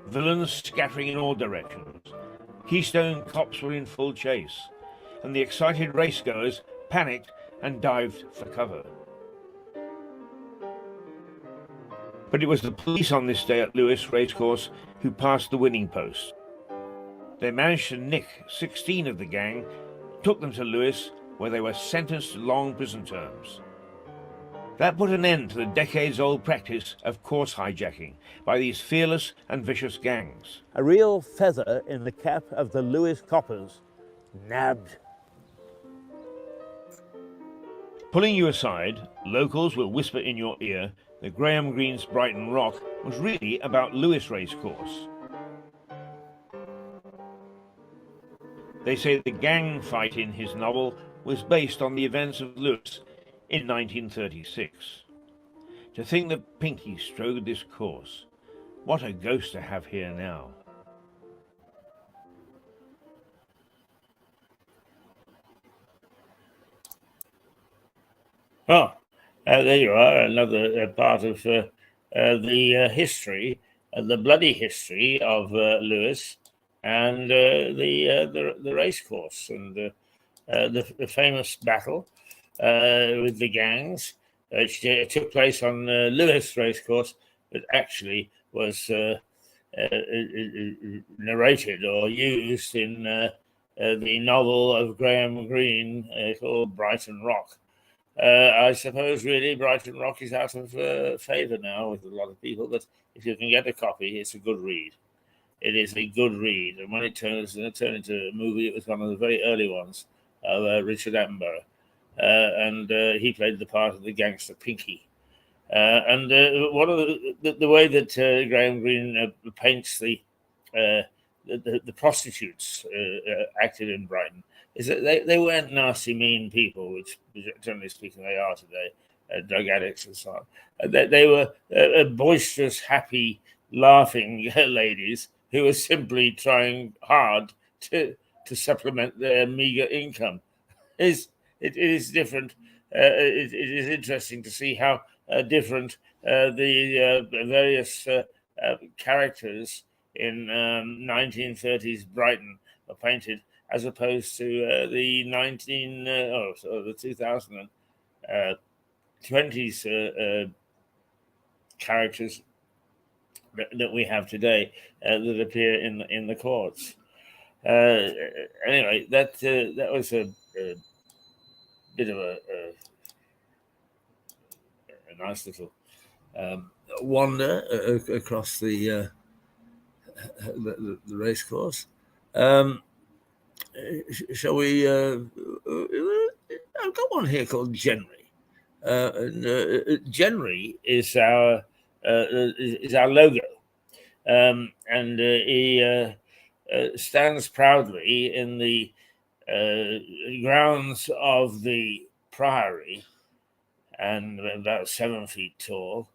Villains scattering in all directions. Keystone cops were in full chase, and the excited racegoers panicked and dived for cover. But it was the police on this day at Lewes Racecourse who passed the winning post. They managed to nick 16 of the gang, took them to Lewes, where they were sentenced to long prison terms. That put an end to the decades-old practice of course hijacking by these fearless and vicious gangs. A real feather in the cap of the Lewes coppers. Nabbed. Pulling you aside, locals will whisper in your ear that Graham Greene's Brighton Rock was really about Lewes Racecourse. They say the gang fight in his novel was based on the events of Lewes in 1936. To think that Pinky strode this course, what a ghost to have here now. Oh, there you are, another part of the history, the bloody history of Lewes and the race course and the famous battle with the gangs, which took place on Lewes Racecourse, but actually was narrated or used in the novel of Graham Greene called Brighton Rock. I suppose really Brighton Rock is out of favour now with a lot of people, but if you can get a copy, it's a good read. It is a good read, and when it turned into a movie, it was one of the very early ones of Richard Attenborough. And he played the part of the gangster Pinky. And one of the way that Graham Greene paints the prostitutes acted in Brighton is that they weren't nasty, mean people, which generally speaking they are today, drug addicts and so on. They were boisterous, happy, laughing ladies who were simply trying hard to supplement their meager income. It is different. It is interesting to see how different the various characters in 1930s Brighton were painted, as opposed to the 2020s characters that we have today that appear in the courts. Anyway, that was a bit of a nice little wander across the race course. Shall we? I've got one here called Genry. Genry is our logo, and he stands proudly in the grounds of the Priory, and about 7 feet tall,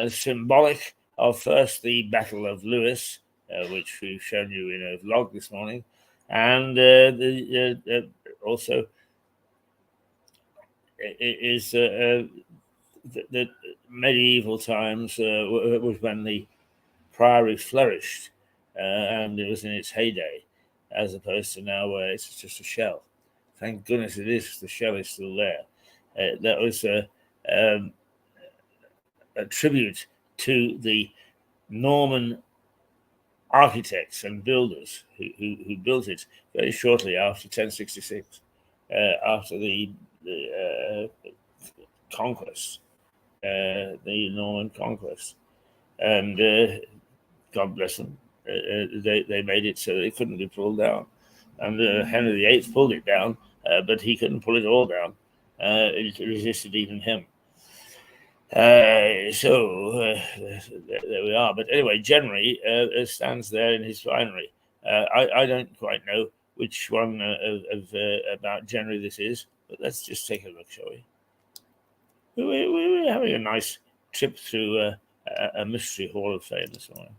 symbolic of first the Battle of Lewes, which we've shown you in a vlog this morning, and also is that medieval times was when the priory flourished, and it was in its heyday, as opposed to now where it's just a shell. Thank goodness it is. The shell is still there. That was a tribute to the Norman architects and builders who built it very shortly after 1066, after the conquest, the Norman conquest, and God bless them, they made it so it couldn't be pulled down, and Henry VIII pulled it down, but he couldn't pull it all down. It resisted even him. So there we are. But anyway, Jenry stands there in his finery. I don't quite know which one about Jenry this is, but let's just take a look, shall we? We're having a nice trip through a mystery hall of fame this morning.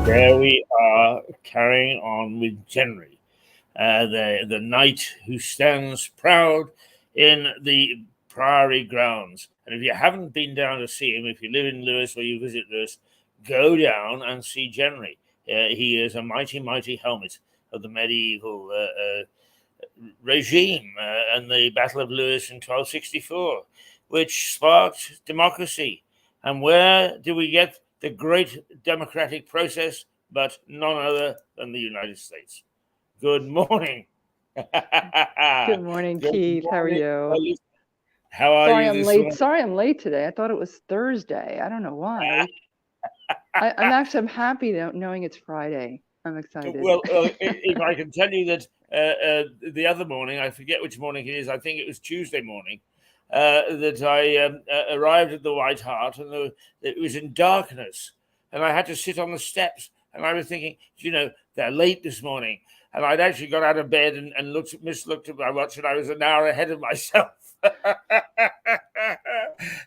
There we are, carrying on with Jenry, the knight who stands proud in the Priory grounds. And if you haven't been down to see him, if you live in Lewes or you visit Lewes, go down and see Jenry. He is a mighty, mighty helmet of the medieval regime and the Battle of Lewes in 1264, which sparked democracy. And where do we get the great democratic process but none other than the United States? Good morning. Good morning, Keith. How are you? How are Sorry you I'm this late. morning? Sorry I'm late today. I thought it was Thursday. I don't know why. I'm happy knowing it's Friday. I'm excited. Well, if I can tell you that the other morning, I forget which morning it is, I think it was Tuesday morning, that I arrived at the White Hart, and it was in darkness, and I had to sit on the steps, and I was thinking, they're late this morning, and I'd actually got out of bed and looked at my watch, and I was an hour ahead of myself.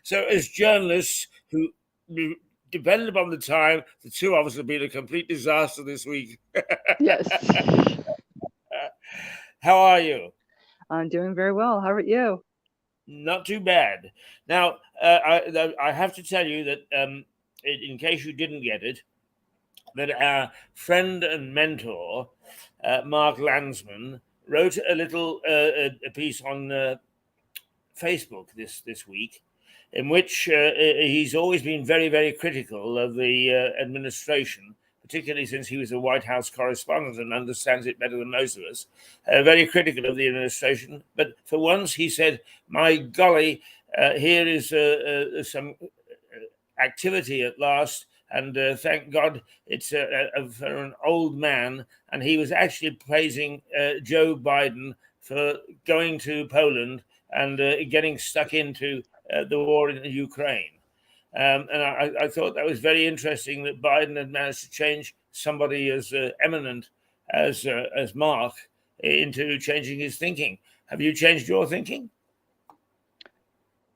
So as journalists who depended upon the time, the two of us have been a complete disaster this week. Yes. How are you? I'm doing very well. How about you? Not too bad. Now, I have to tell you that in case you didn't get it, that our friend and mentor, Mark Landsman, wrote a little a piece on Facebook this week, in which he's always been very, very critical of the administration, particularly since he was a White House correspondent and understands it better than most of us, very critical of the administration. But for once, he said, "My golly, here is some activity at last, and thank God it's for an old man." And he was actually praising Joe Biden for going to Poland and getting stuck into the war in Ukraine. And I thought that was very interesting that Biden had managed to change somebody as eminent as Mark into changing his thinking. Have you changed your thinking?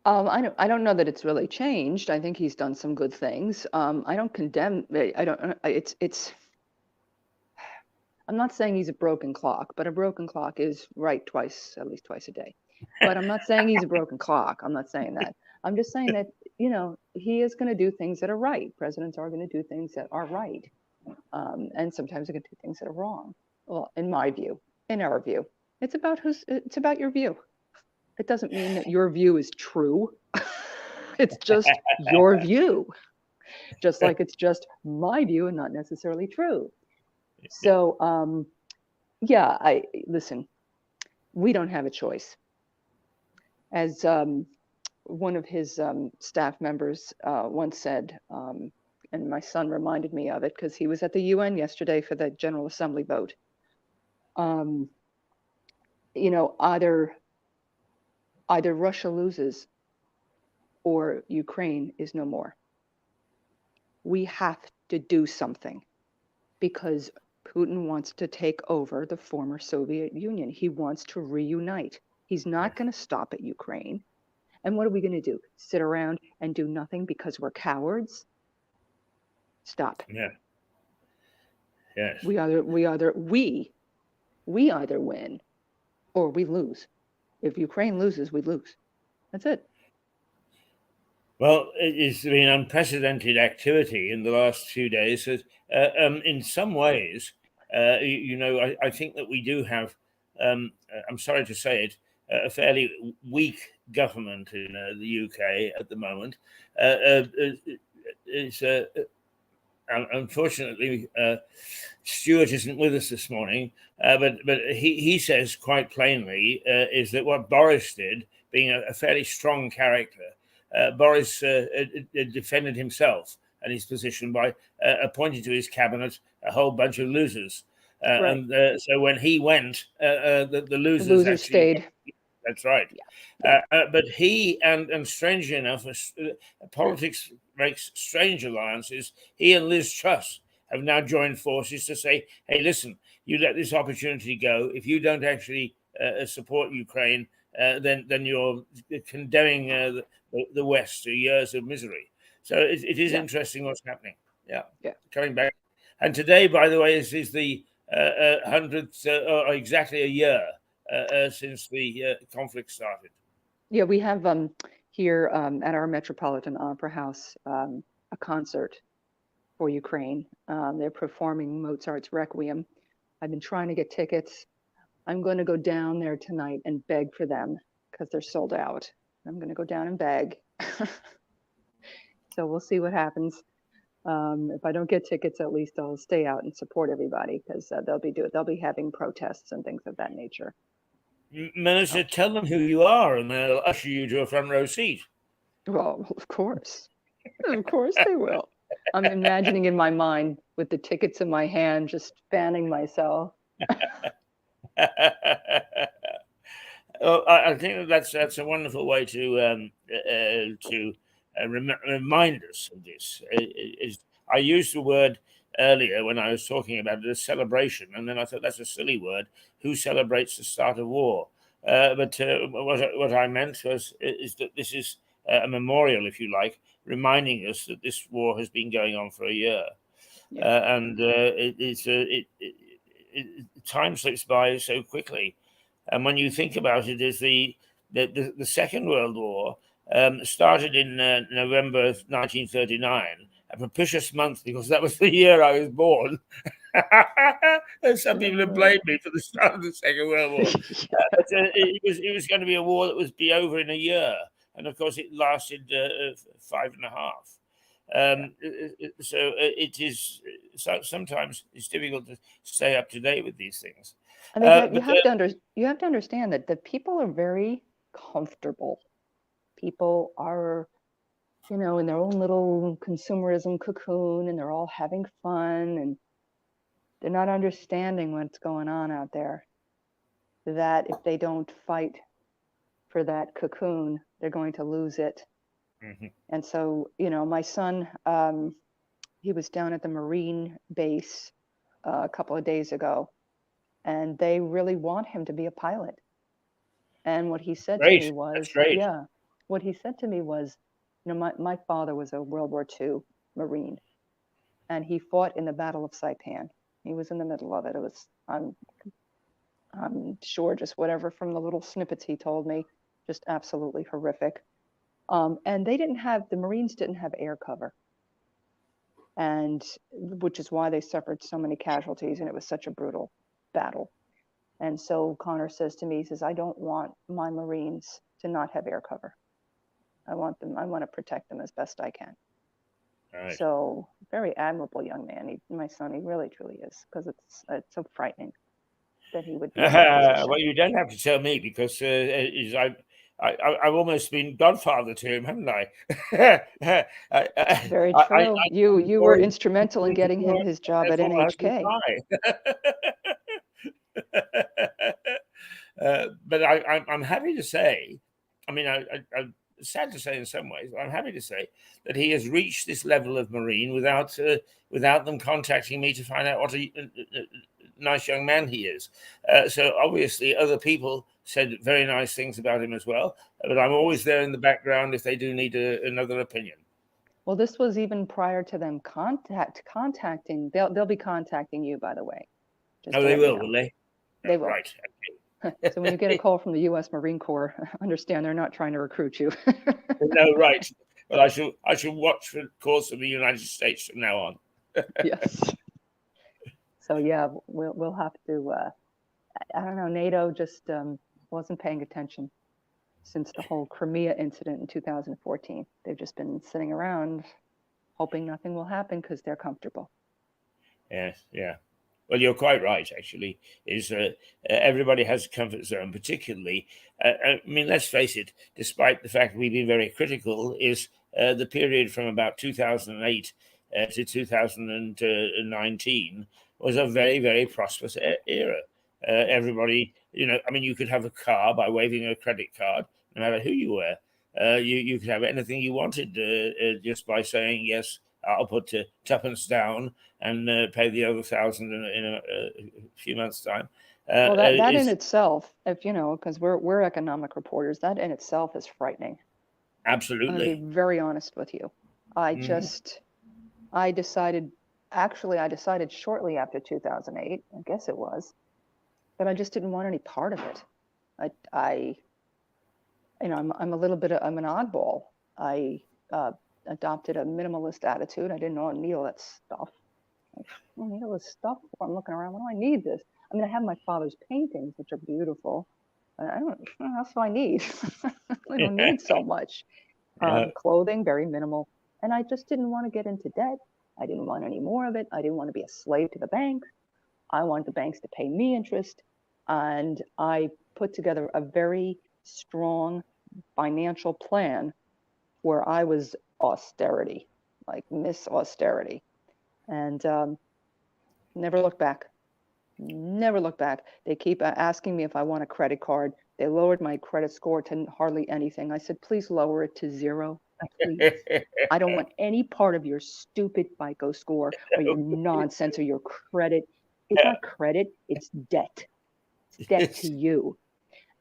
I don't know that it's really changed. I think he's done some good things. I don't condemn. I don't. It's. I'm not saying he's a broken clock, but a broken clock is right at least twice a day. But I'm not saying he's a broken clock. I'm not saying that. I'm just saying that, he is going to do things that are right. Presidents are going to do things that are right. And sometimes they're going to do things that are wrong. Well, in my view, in our view, it's about your view. It doesn't mean that your view is true. It's just your view, just like it's just my view and not necessarily true. So, listen, we don't have a choice. As one of his staff members once said, and my son reminded me of it because he was at the UN yesterday for the General Assembly vote. Either Russia loses or Ukraine is no more. We have to do something because Putin wants to take over the former Soviet Union. He wants to reunite. He's not going to stop at Ukraine. And what are we going to do? Sit around and do nothing because we're cowards? Stop. Yeah. Yes. We either win or we lose. If Ukraine loses, we lose. That's it. Well, it's been unprecedented activity in the last few days. In some ways, I think that we do have, I'm sorry to say it, a fairly weak government in the UK at the moment. Unfortunately, Stuart isn't with us this morning, but he says quite plainly is that what Boris did, being a fairly strong character, Boris defended himself and his position by appointing to his cabinet a whole bunch of losers. Right. And so when he went, the losers actually stayed. That's right. Yeah. But he, and strangely enough, politics makes strange alliances. He and Liz Truss have now joined forces to say, hey, listen, you let this opportunity go. If you don't actually support Ukraine, then you're condemning the West to years of misery. So it is interesting what's happening. Yeah. Coming back. And today, by the way, is the 100th, or exactly a year since the conflict started. Yeah, we have here at our Metropolitan Opera House a concert for Ukraine. They're performing Mozart's Requiem. I've been trying to get tickets. I'm going to go down there tonight and beg for them because they're sold out. I'm going to go down and beg. So we'll see what happens. If I don't get tickets, at least I'll stay out and support everybody because they'll be having protests and things of that nature. Minister, tell them who you are and they'll usher you to a front row seat. Well, of course. Of course they will. I'm imagining in my mind with the tickets in my hand, just fanning myself. Well, I think that's a wonderful way to remind us of this. I used the word earlier when I was talking about the celebration, and then I thought that's a silly word. Who celebrates the start of war? But what I meant is that this is a memorial, if you like, reminding us that this war has been going on for a year, and time slips by so quickly. And when you think about it, is the Second World War started in November 1939, a propitious month because that was the year I was born. And some people have blamed me for the start of the Second World War. It was going to be a war that would be over in a year, and of course it lasted 5.5. So it is. So sometimes it's difficult to stay up to date with these things. I mean, you have to understand that the people are very comfortable. People are, in their own little consumerism cocoon, and they're all having fun, and they're not understanding what's going on out there. That if they don't fight for that cocoon, they're going to lose it. Mm-hmm. And so, my son, he was down at the Marine base a couple of days ago, and they really want him to be a pilot. And what he said to me was, what he said to me was, my father was a World War II Marine, and he fought in the Battle of Saipan. He was in the middle of it. It was, I'm sure, just whatever from the little snippets he told me, just absolutely horrific. And the Marines didn't have air cover, and which is why they suffered so many casualties, and it was such a brutal battle. And so Connor says to me, he says, I don't want my Marines to not have air cover. I want to protect them as best I can. Right. So very admirable young man. My son, he really, truly is, because it's so frightening that he would be in that position. Well, you don't have to tell me, because I've almost been godfather to him, haven't I? Very true. You were instrumental in getting him his job at NHK. But I'm happy to say, I mean, I'm sad to say in some ways, but I'm happy to say that he has reached this level of Marine without them contacting me to find out what a nice young man he is. So obviously other people said very nice things about him as well, but I'm always there in the background if they do need another opinion. Well, this was even prior to them contacting. They'll be contacting you, by the way. Oh, they will they? They will. Right. Okay. So when you get a call from the U.S. Marine Corps, understand they're not trying to recruit you. No, right. But I shall watch for calls from the United States from now on. Yes. So yeah, we'll have to. I don't know. NATO just wasn't paying attention since the whole Crimea incident in 2014. They've just been sitting around hoping nothing will happen because they're comfortable. Yes, yeah. Well, you're quite right, actually. Everybody has a comfort zone, particularly. I mean, let's face it, despite the fact we've been very critical, is the period from about 2008 to 2019 was a very, very prosperous era. Everybody, I mean, you could have a car by waving a credit card, no matter who you were. You could have anything you wanted just by saying, yes, I'll put tuppence down and pay the other 1,000 in a few months' time. Well, that in itself, if because we're economic reporters, that in itself is frightening. Absolutely. I'm going to be very honest with you. I decided shortly after 2008, I guess it was, that I just didn't want any part of it. I'm an oddball. I adopted a minimalist attitude. I didn't need all that stuff. I don't need all this stuff. I'm looking around. What do I need this? I mean, I have my father's paintings, which are beautiful. I don't. What else do I need? I don't need so much. Clothing, very minimal. And I just didn't want to get into debt. I didn't want any more of it. I didn't want to be a slave to the bank. I wanted the banks to pay me interest. And I put together a very strong financial plan where I was austerity, like Miss Austerity. And never look back. Never look back. They keep asking me if I want a credit card. They lowered my credit score to hardly anything. I said, please lower it to 0. Please. I don't want any part of your stupid FICO score or your nonsense or your credit. It's not credit, it's debt. It's debt to you.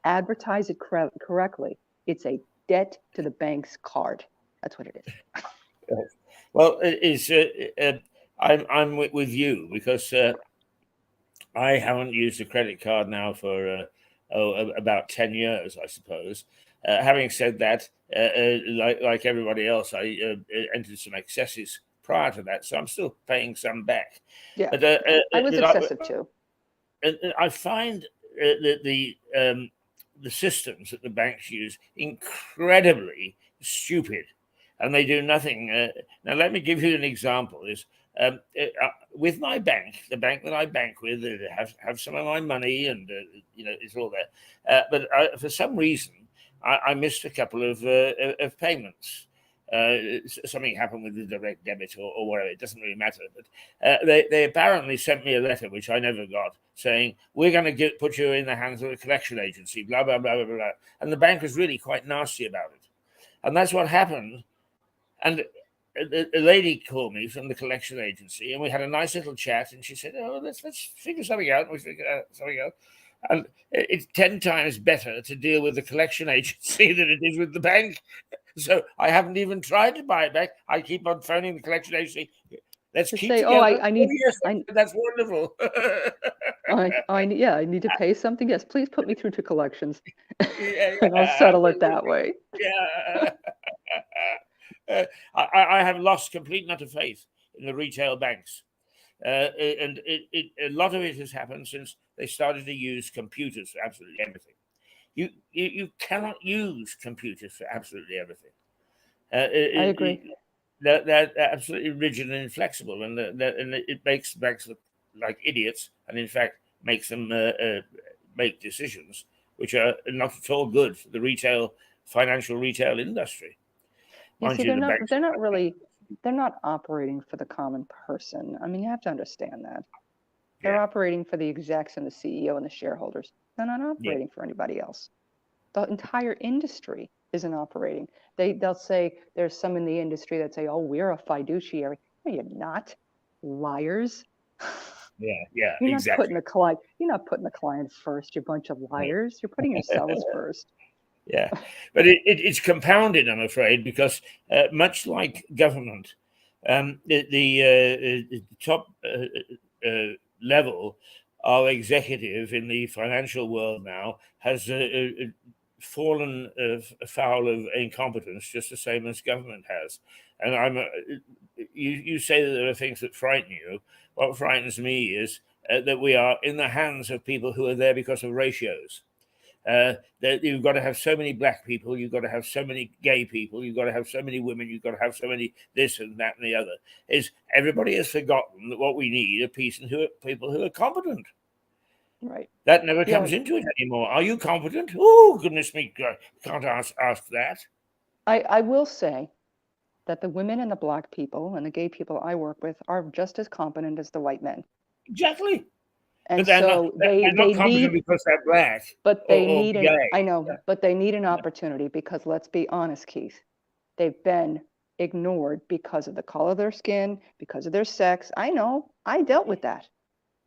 Advertise it correctly. It's a debt to the bank's card. That's what it is. Well, I'm with you, because I haven't used a credit card now for about 10 years, I suppose. Having said that, like everybody else, I entered some excesses prior to that, so I'm still paying some back. Yeah, but, I was excessive too. I find that the systems that the banks use incredibly stupid. and they do nothing. Now, let me give you an example. With my bank, the bank that I bank with, have some of my money, and it's all there. But for some reason, I missed a couple of payments. Something happened with the direct debit or whatever. It doesn't really matter. But they apparently sent me a letter, which I never got, saying, we're going to put you in the hands of a collection agency, blah, blah, blah, blah, blah. And the bank was really quite nasty about it. And that's what happened. And a lady called me from the collection agency, and we had a nice little chat. And she said, "Oh, let's figure something out." And we figured out something out. And it's 10 times better to deal with the collection agency than it is with the bank. So I haven't even tried to buy it back. I keep on phoning the collection agency. Let's keep say, together. I need. Yes, that's wonderful. I need to pay something. Yes, please put me through to collections, Yeah, and I'll settle it that way. Yeah. I have lost complete and utter faith in the retail banks. And a lot of it has happened since they started to use computers for absolutely everything. You cannot use computers for absolutely everything. I agree. They're absolutely rigid and inflexible, and it makes banks look like idiots, and in fact makes them make decisions which are not at all good for the financial retail industry. You see, they're not operating for the common person. I mean, you have to understand that. They're operating for the execs and the CEO and the shareholders. They're not operating for anybody else. The entire industry isn't operating. They'll say, there's some in the industry that say, oh, we're a fiduciary. No, you're not. Liars. Yeah, You're not exactly. You're not putting the client first, you bunch of liars. You're putting yourselves first. Yeah, but it's compounded, I'm afraid, because much like government, the top level of executive in the financial world now has fallen foul of incompetence, just the same as government has. And you say that there are things that frighten you. What frightens me is that we are in the hands of people who are there because of ratios. That you've got to have so many black people, you've got to have so many gay people, you've got to have so many women, you've got to have so many this and that and the other. Everybody has forgotten that what we need are people who are competent. Right. That never comes into it anymore. Are you competent? Oh, goodness me, can't ask that. I will say that the women and the black people and the gay people I work with are just as competent as the white men. Exactly. And but they're so they're not competent because they're black. But they need gay. I know, but they need an opportunity because let's be honest, Keith, they've been ignored because of the color of their skin, because of their sex. I know. I dealt with that.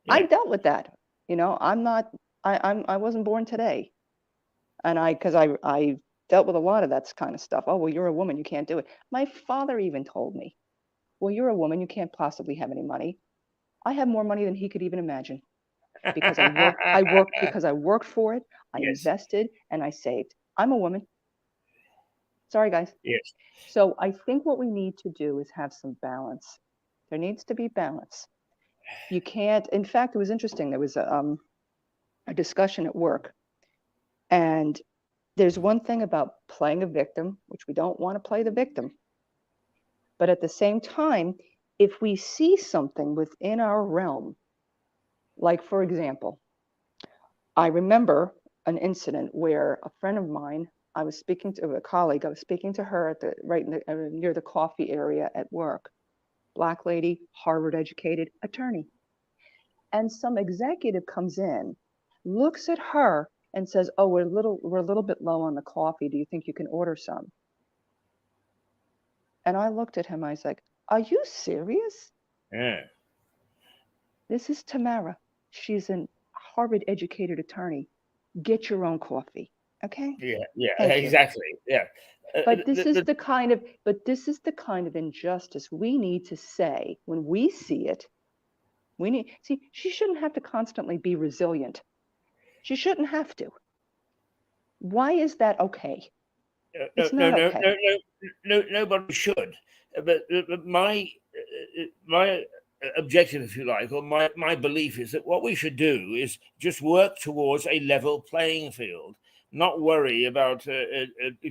Yeah. I dealt with that. You know, I wasn't born today. And I dealt with a lot of that kind of stuff. Oh, well, you're a woman, you can't do it. My father even told me, well, you're a woman, you can't possibly have any money. I have more money than he could even imagine. Because I worked for it, I invested, and I saved. I'm a woman. Sorry, guys. Yes. So I think what we need to do is have some balance. There needs to be balance. You can't, in fact, it was interesting. There was a discussion at work. And there's one thing about playing a victim, which we don't want to play the victim. But at the same time, if we see something within our realm, like, for example, I remember an incident where a friend of mine, I was speaking to a colleague, I was speaking to her at near the coffee area at work. Black lady, Harvard educated attorney. And some executive comes in, looks at her and says, oh, we're a little bit low on the coffee. Do you think you can order some? And I looked at him, I was like, are you serious? Yeah. This is Tamara. She's a Harvard educated attorney. Get your own coffee. Okay? Yeah, exactly. Yeah. But this is the kind of injustice we need to say when we see it. She shouldn't have to constantly be resilient. She shouldn't have to. Why is that okay? It's not okay. No, nobody should. But my objective, if you like, or my belief is that what we should do is just work towards a level playing field not worry about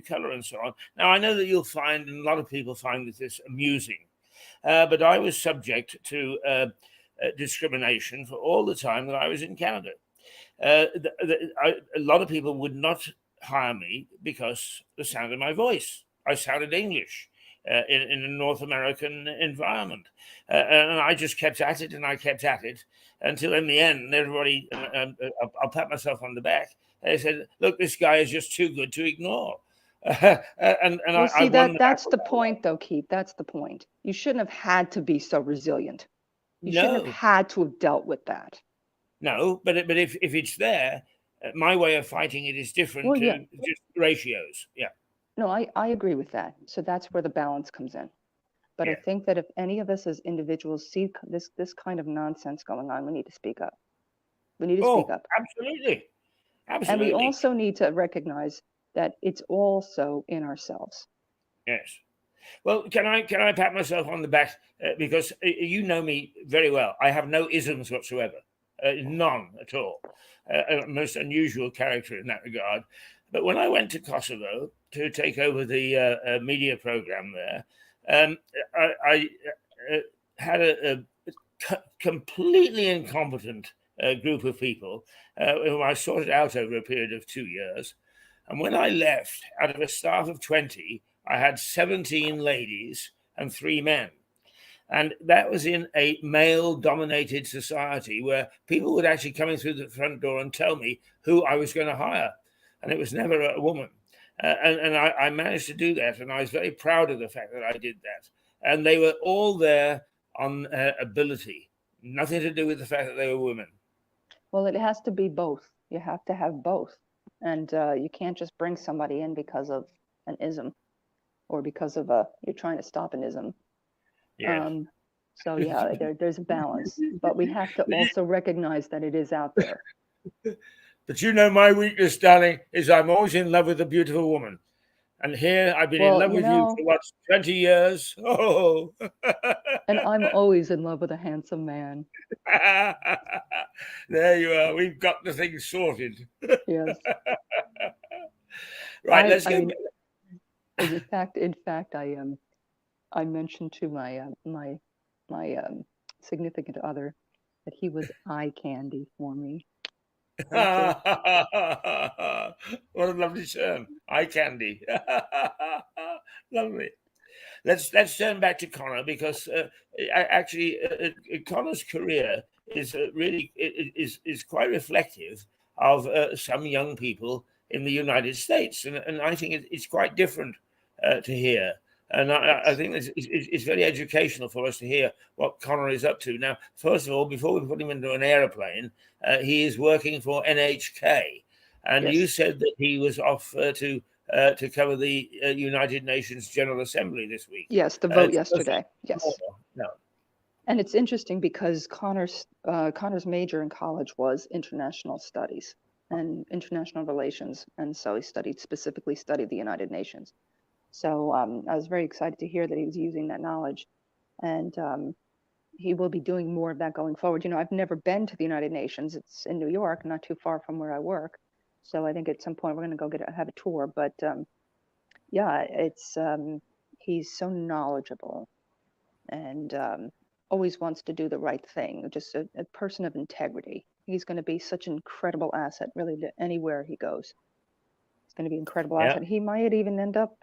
color and so on. Now, I know that you'll find, and a lot of people find this amusing, but I was subject to discrimination for all the time that I was in Canada. A lot of people would not hire me because the sound of my voice. I sounded English in a North American environment. And I just kept at it and I kept at it until in the end, everybody, I'll pat myself on the back. They said, look, this guy is just too good to ignore. Well, see, that's the point, though, Keith. That's the point. You shouldn't have had to be so resilient. You shouldn't have had to have dealt with that. No, but if it's there, my way of fighting it is different to just ratios. Yeah. No, I agree with that. So that's where the balance comes in. But I think that if any of us as individuals see this kind of nonsense going on, we need to speak up. We need to speak up. Absolutely. And we also need to recognize that it's also in ourselves. Yes. Well, can I pat myself on the back because you know me very well. I have no isms whatsoever, none at all. Most unusual character in that regard. But when I went to Kosovo to take over the media program there, I had a completely incompetent group of people whom I sorted out over a period of 2 years. And when I left, out of a staff of 20, I had 17 ladies and 3 men. And that was in a male-dominated society where people would actually come in through the front door and tell me who I was going to hire. And it was never a woman. And I managed to do that. And I was very proud of the fact that I did that. And they were all there on ability. Nothing to do with the fact that they were women. Well, it has to be both. You have to have both. And you can't just bring somebody in because of an ism or because of you're trying to stop an ism. Yeah. So yeah, there's a balance, but we have to also recognize that it is out there. But you know, my weakness, darling, is I'm always in love with a beautiful woman. And here I've been in love with you for what, 20 years? Oh. And I'm always in love with a handsome man. There you are. We've got the thing sorted. Yes. Right, let's go. In fact, I mentioned to my significant other that he was eye candy for me. What a lovely term, eye candy. Lovely. Let's turn back to Connor because actually Connor's career is really is quite reflective of some young people in the United States, and I think it's quite different to here. And I think it's very educational for us to hear what Connor is up to. Now, first of all, before we put him into an aeroplane, he is working for NHK. And you said that he was off to cover the United Nations General Assembly this week. Yes, the vote yesterday. Yes. No. And it's interesting because Connor's major in college was international studies and international relations. And so he specifically studied the United Nations. So I was very excited to hear that he was using that knowledge, and he will be doing more of that going forward. You know, I've never been to the United Nations. It's in New York, not too far from where I work. So I think at some point we're going to go have a tour. But yeah, it's he's so knowledgeable and always wants to do the right thing. Just a person of integrity. He's going to be such an incredible asset, really, to anywhere he goes. It's going to be an incredible asset. He might even end up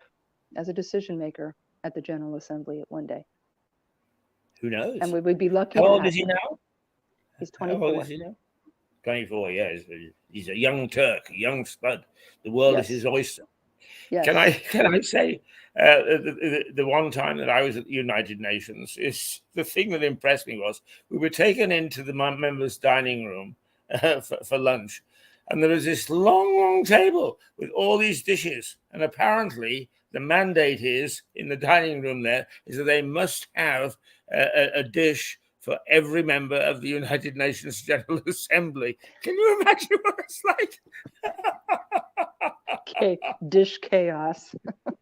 as a decision maker at the General Assembly at one day. Who knows? And we would be lucky. How old is he now? He's 24. How old is he now? 24, yeah. He's a young Turk, a young spud. The world is his oyster. Yes. Can I say the one time that I was at the United Nations, is the thing that impressed me was we were taken into the members' dining room for lunch. And there was this long table with all these dishes. And apparently the mandate is in the dining room there is that they must have a dish for every member of the United Nations General Assembly. Can you imagine what it's like? Dish chaos.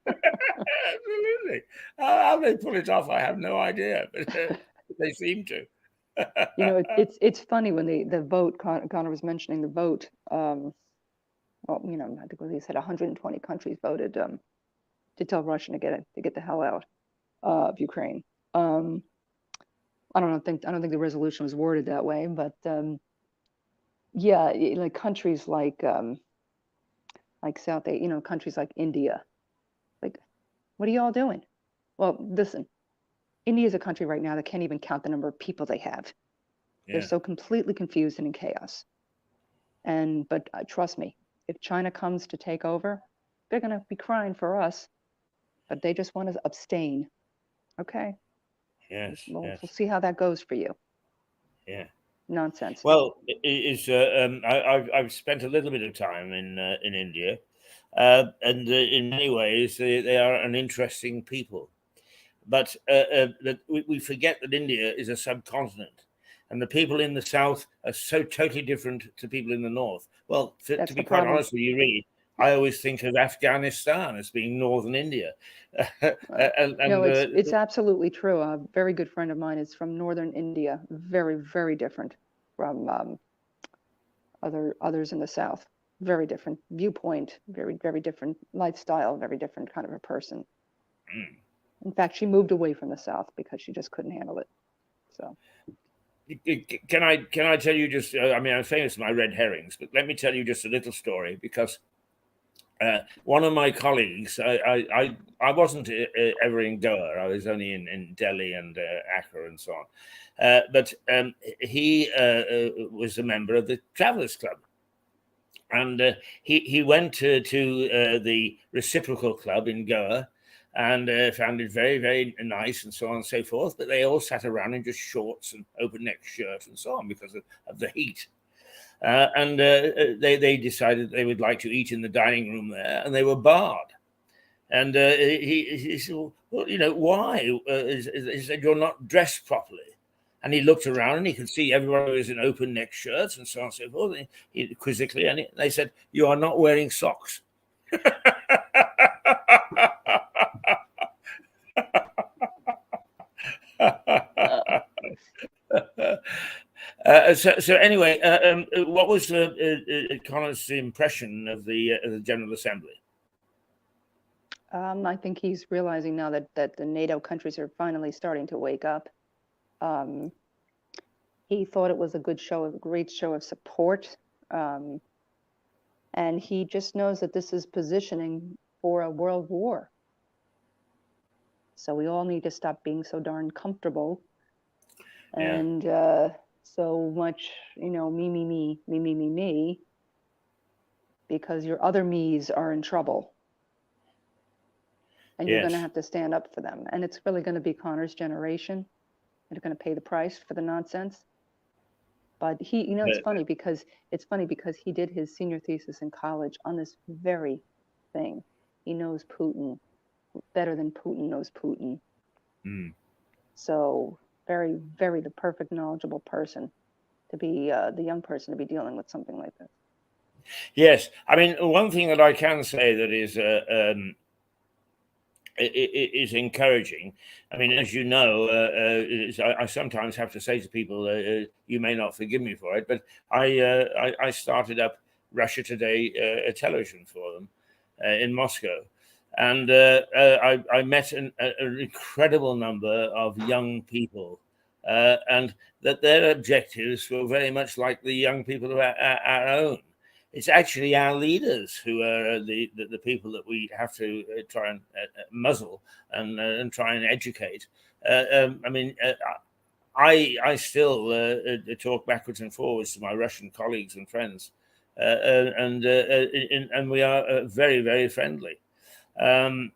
Absolutely. How they pull it off, I have no idea, but they seem to. You know, it's funny when the vote, Connor was mentioning the vote. well, I think he said 120 countries voted to tell Russia to get the hell out of Ukraine. I don't think the resolution was worded that way, but yeah, like countries like South Asia, countries like India, like, what are you all doing? Well, listen, India is a country right now that can't even count the number of people they have. They're so completely confused and in chaos. But trust me, if China comes to take over, they're going to be crying for us, but they just want to abstain. Okay. Yes. We'll see how that goes for you. Yeah. Nonsense. Well, I've spent a little bit of time in India, and in many ways they are an interesting people. But we forget that India is a subcontinent, and the people in the south are so totally different to people in the north. Well, to be quite honest with you, Reed, I always think of Afghanistan as being northern India. No, it's absolutely true. A very good friend of mine is from northern India, very, very different from others in the south. Very different viewpoint, very, very different lifestyle, very different kind of a person. Mm. In fact, she moved away from the south because she just couldn't handle it. So, can I tell you just? I mean, I'm famous for my red herrings, but let me tell you just a little story because one of my colleagues, I wasn't ever in Goa. I was only in Delhi and Accra and so on. But he was a member of the Travelers Club. And he went to the Reciprocal Club in Goa and found it very, very nice and so on and so forth. But they all sat around in just shorts and open neck shirts and so on because of the heat. They decided they would like to eat in the dining room there, and they were barred. And he said, well, why? He said, you're not dressed properly. And he looked around and he could see everyone was in open neck shirts and so on and so forth. He quizzically, and they said, you are not wearing socks. So anyway, what was Connor's impression of the General Assembly? I think he's realizing now that the NATO countries are finally starting to wake up. He thought it was a great show of support. And he just knows that this is positioning for a world war. So we all need to stop being so darn comfortable and so much, me, because your other me's are in trouble. And you're going to have to stand up for them. And it's really going to be Connor's generation that are going to pay the price for the nonsense. But he, it's funny because he did his senior thesis in college on this very thing. He knows Putin better than Putin knows Putin. Mm. So very, very the perfect knowledgeable person to be the young person to be dealing with something like this. Yes, I mean, one thing that I can say that is encouraging. I mean, as you know, I sometimes have to say to people, you may not forgive me for it, but I started up Russia Today television for them in Moscow. And I met an incredible number of young people, and that their objectives were very much like the young people of our own. It's actually our leaders who are the people that we have to try and muzzle and try and educate. I mean, I still talk backwards and forwards to my Russian colleagues and friends, and we are very, very friendly. I'm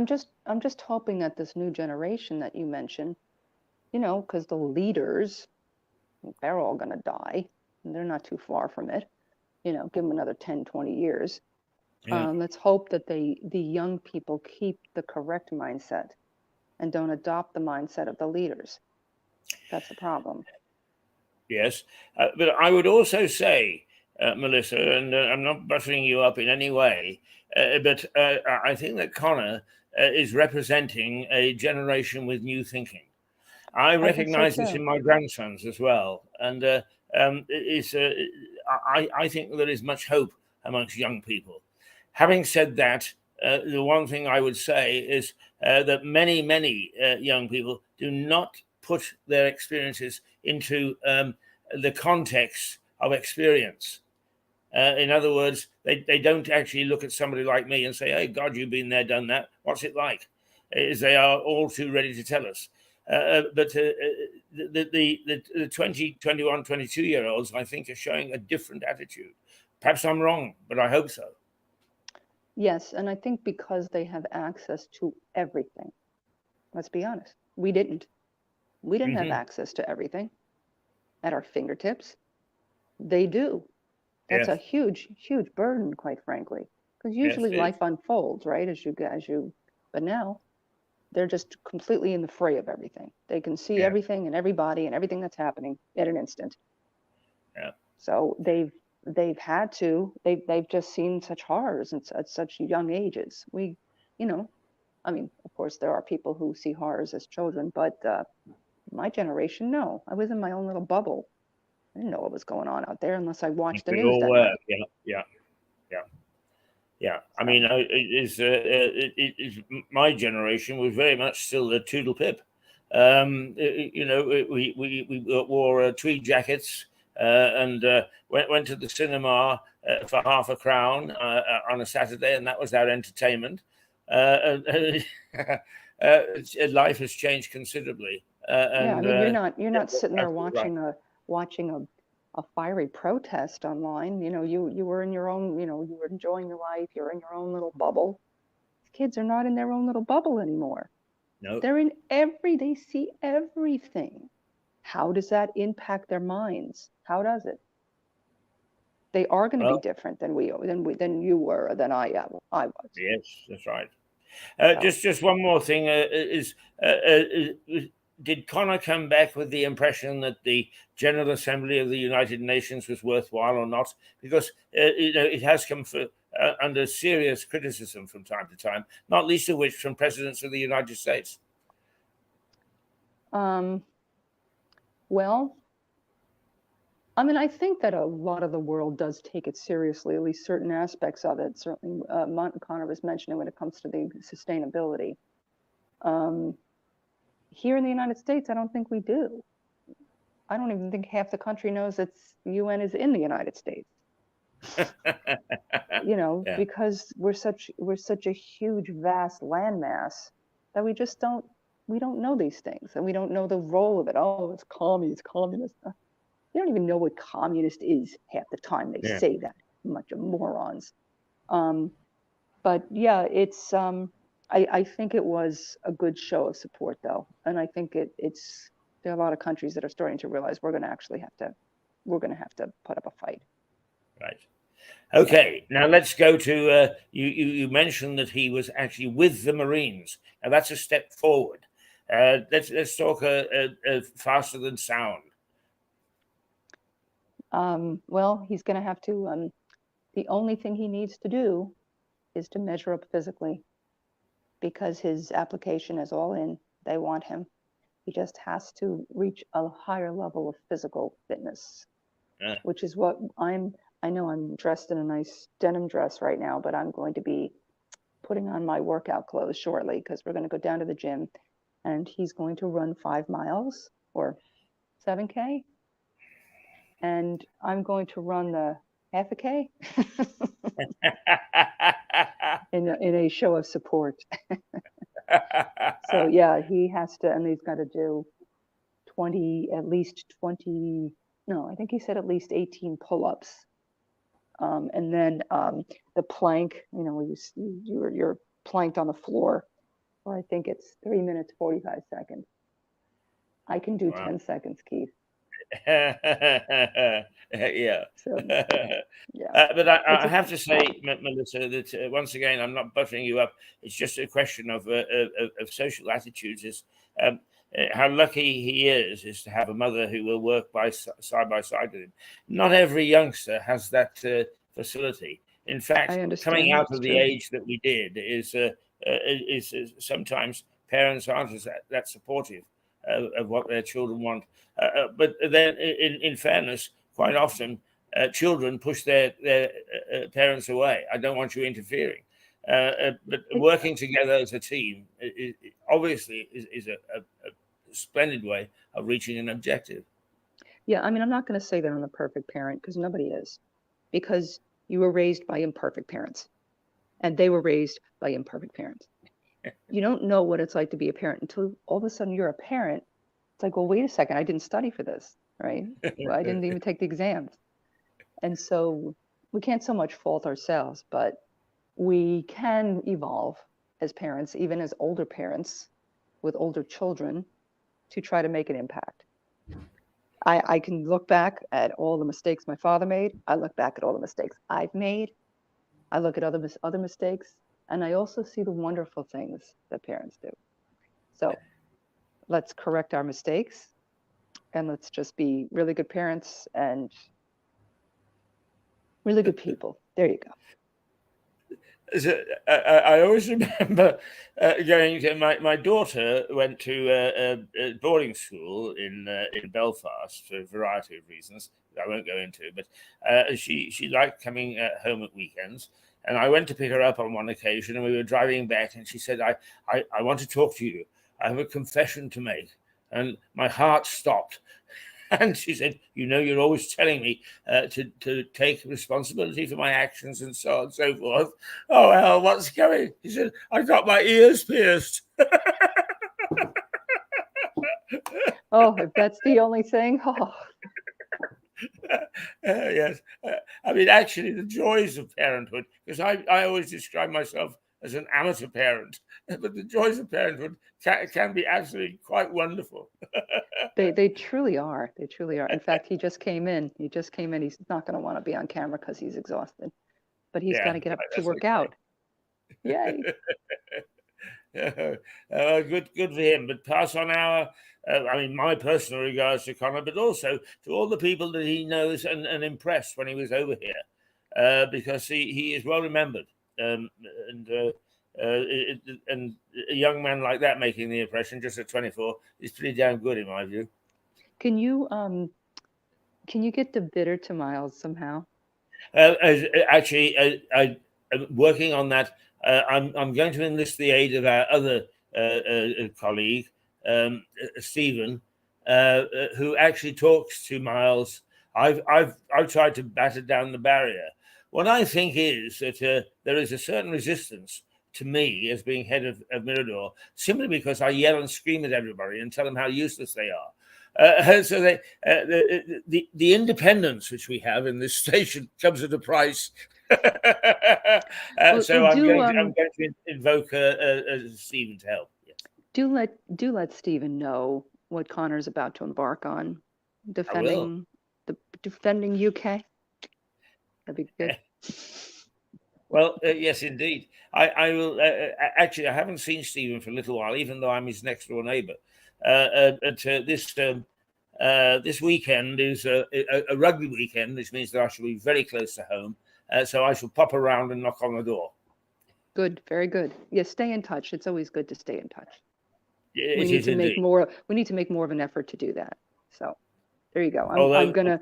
just hoping that this new generation that you mentioned, because the leaders, they're all going to die. And they're not too far from it. Give them another 10, 20 years. Yeah. Let's hope that the young people keep the correct mindset and don't adopt the mindset of the leaders. That's the problem. Yes, but I would also say, Melissa, and I'm not buttering you up in any way, but I think that Connor is representing a generation with new thinking. I recognize this in my grandsons as well. And I think there is much hope amongst young people. Having said that, the one thing I would say is that many young people do not put their experiences into the context of experience. In other words, they don't actually look at somebody like me and say, "Hey, God, you've been there, done that. What's it like?" As they are all too ready to tell us. But the 20, 21, 22-year-olds, I think, are showing a different attitude. Perhaps I'm wrong, but I hope so. Yes, and I think because they have access to everything. Let's be honest. We didn't. We didn't have access to everything at our fingertips. They do. That's a huge burden, quite frankly. Because usually life unfolds, right? But now they're just completely in the fray of everything. They can see everything and everybody and everything that's happening at an instant. Yeah. So they've just seen such horrors at such young ages. I mean, of course, there are people who see horrors as children, but my generation, no. I was in my own little bubble. I didn't know what was going on out there unless I watched the news that night. Yeah. I mean, my generation was very much still the Toodle Pip. We wore tweed jackets and went to the cinema for half a crown on a Saturday, and that was our entertainment. Life has changed considerably. I mean, you're not sitting there watching a fiery protest online. You were in your own, you were enjoying your life. You're in your own little bubble. Kids are not in their own little bubble anymore. No. They're in they see everything. How does that impact their minds? How does it? They are going to be different than you were, than I was. Yes, that's right. Just one more thing did Connor come back with the impression that the General Assembly of the United Nations was worthwhile or not? Because it has come under serious criticism from time to time, not least of which from presidents of the United States. Well, I mean, I think that a lot of the world does take it seriously, at least certain aspects of it. Certainly, Connor was mentioning when it comes to the sustainability. Here in the United States, I don't think we do. I don't even think half the country knows that UN is in the United States. Because we're such a huge, vast landmass that we don't know these things, and we don't know the role of it. Oh, it's communist. They don't even know what communist is half the time they say that. Bunch of morons. But yeah, it's I think it was a good show of support, though, and I think there are a lot of countries that are starting to realize we're going to have to put up a fight. Right. Okay. Now let's go to you mentioned that he was actually with the Marines. Now that's a step forward. Let's talk faster than sound. Well, he's going to have to. The only thing he needs to do is to measure up physically, because his application is all in. They want him. He just has to reach a higher level of physical fitness, which is what I know I'm dressed in a nice denim dress right now, but I'm going to be putting on my workout clothes shortly, because we're going to go down to the gym, and he's going to run 5 miles or 7K. And I'm going to run the half a K in a show of support. So yeah, he has to, and he's got to do at least 20. No, I think he said at least 18 pull-ups, and then the plank. Where you're planked on the floor, or I think it's 3 minutes 45 seconds. I can do 10 seconds, Keith. Yeah. So, yeah. But I have to say, Melissa, that once again, I'm not buttering you up. It's just a question of social attitudes. Is how lucky he is to have a mother who will work side by side with him. Not every youngster has that facility. In fact, coming out of the age that we did is sometimes parents aren't that supportive of what their children want. But then, in fairness, quite often children push their parents away. I don't want you interfering. But working together as a team obviously is a splendid way of reaching an objective. Yeah, I mean, I'm not going to say that I'm a perfect parent, because nobody is, because you were raised by imperfect parents, and they were raised by imperfect parents. You don't know what it's like to be a parent until all of a sudden you're a parent. It's like, well, wait a second, I didn't study for this, right? Well, I didn't even take the exams. And so we can't so much fault ourselves, but we can evolve as parents, even as older parents with older children, to try to make an impact. I can look back at all the mistakes my father made. I look back at all the mistakes I've made. I look at other mistakes, and I also see the wonderful things that parents do. So let's correct our mistakes, and let's just be really good parents and really good people. There you go. So, I always remember going to my daughter went to a boarding school in Belfast for a variety of reasons that I won't go into, but she liked coming home at weekends, and I went to pick her up on one occasion, and we were driving back, and she said, I want to talk to you. I have a confession to make. And my heart stopped. And she said, you're always telling me to take responsibility for my actions and so on and so forth. Oh, well, what's going? She said, I got my ears pierced. Oh, if that's the only thing. Oh. Yes. I mean, actually, the joys of parenthood, because I always describe myself as an amateur parent, but the joys of parenthood can be absolutely quite wonderful. They truly are. They truly are. In fact, he just came in. He's not going to want to be on camera because he's exhausted, but he's got to get up to work out. Yay. Good for him. But pass on my personal regards to Connor, but also to all the people that he knows and impressed when he was over here, because he is well remembered. And a young man like that making the impression just at 24 is pretty damn good in my view. Can you get the bitter to Miles somehow? Actually, I'm working on that. I'm going to enlist the aid of our other colleague, Stephen, who actually talks to Miles. I've tried to batter down the barrier. What I think is that there is a certain resistance to me as being head of Mirador, simply because I yell and scream at everybody and tell them how useless they are. So the independence which we have in this station comes at a price. So I'm going to invoke Stephen to help. Yes. Do let Stephen know what Connor's about to embark on, defending UK. That'd be good. Well, yes, indeed. I will. Actually, I haven't seen Stephen for a little while, even though I'm his next door neighbour. This weekend is a rugby weekend, which means that I shall be very close to home. So I shall pop around and knock on the door. Good, very good. Yeah, stay in touch. It's always good to stay in touch. We need to make more of an effort to do that. So there you go. I'm gonna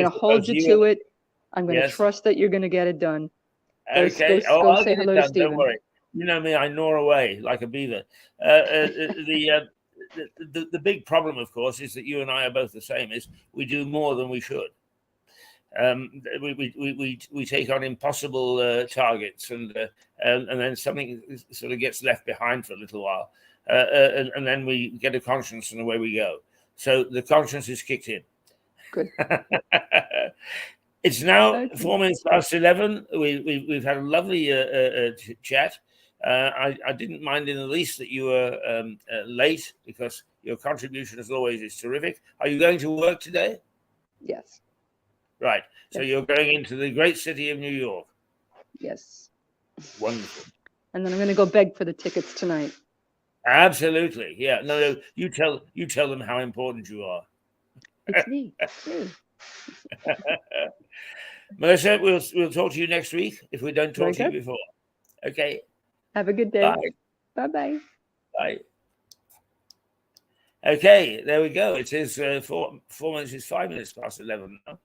hold you to it. I'm gonna trust that you're gonna get it done. Okay. Go say hello to Stephen. Don't worry. You know me, I gnaw away like a beaver. The big problem, of course, is that you and I are both the same. Is we do more than we should. We take on impossible targets, and then something sort of gets left behind for a little while, and then we get a conscience, and away we go. So the conscience is kicked in. Good. It's now 4 minutes past 11. We've had a lovely chat. I didn't mind in the least that you were late, because your contribution, as always, is terrific. Are you going to work today? Yes. Right. So you're going into the great city of New York. Yes. Wonderful. And then I'm going to go beg for the tickets tonight. Absolutely. Yeah. No. You tell them how important you are. It's me. It's me. Melissa, we'll talk to you next week if we don't talk to you before. Okay. Have a good day. Bye. Bye-bye. Bye. Okay, there we go. It is 4 minutes is 5 minutes past 11 now.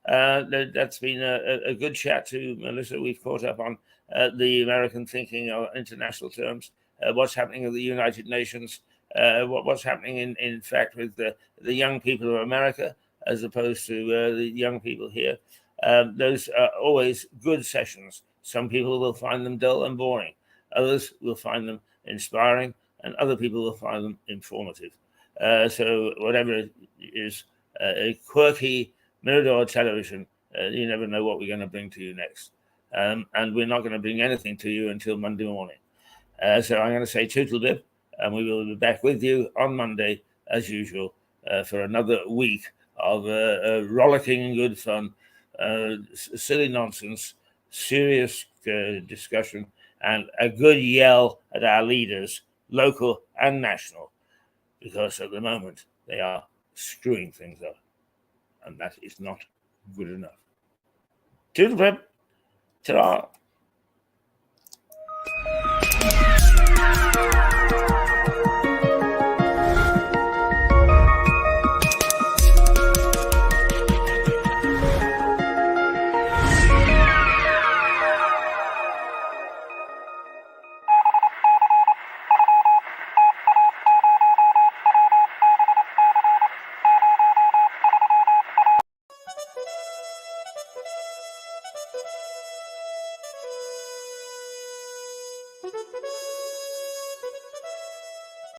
That's been a good chat to Melissa. We've caught up on the American thinking on international terms, what's happening at the United Nations, what's happening in fact with the young people of America as opposed to the young people here. Those are always good sessions. Some people will find them dull and boring. Others will find them inspiring, and other people will find them informative. So whatever it is, a quirky Mirador television, you never know what we're going to bring to you next. And we're not going to bring anything to you until Monday morning. So I'm going to say toodle-dip, and we will be back with you on Monday, as usual, for another week of rollicking good fun, silly nonsense, serious discussion, and a good yell at our leaders, local and national, because at the moment they are screwing things up, and that is not good enough. Toodle-pip, ta-ra.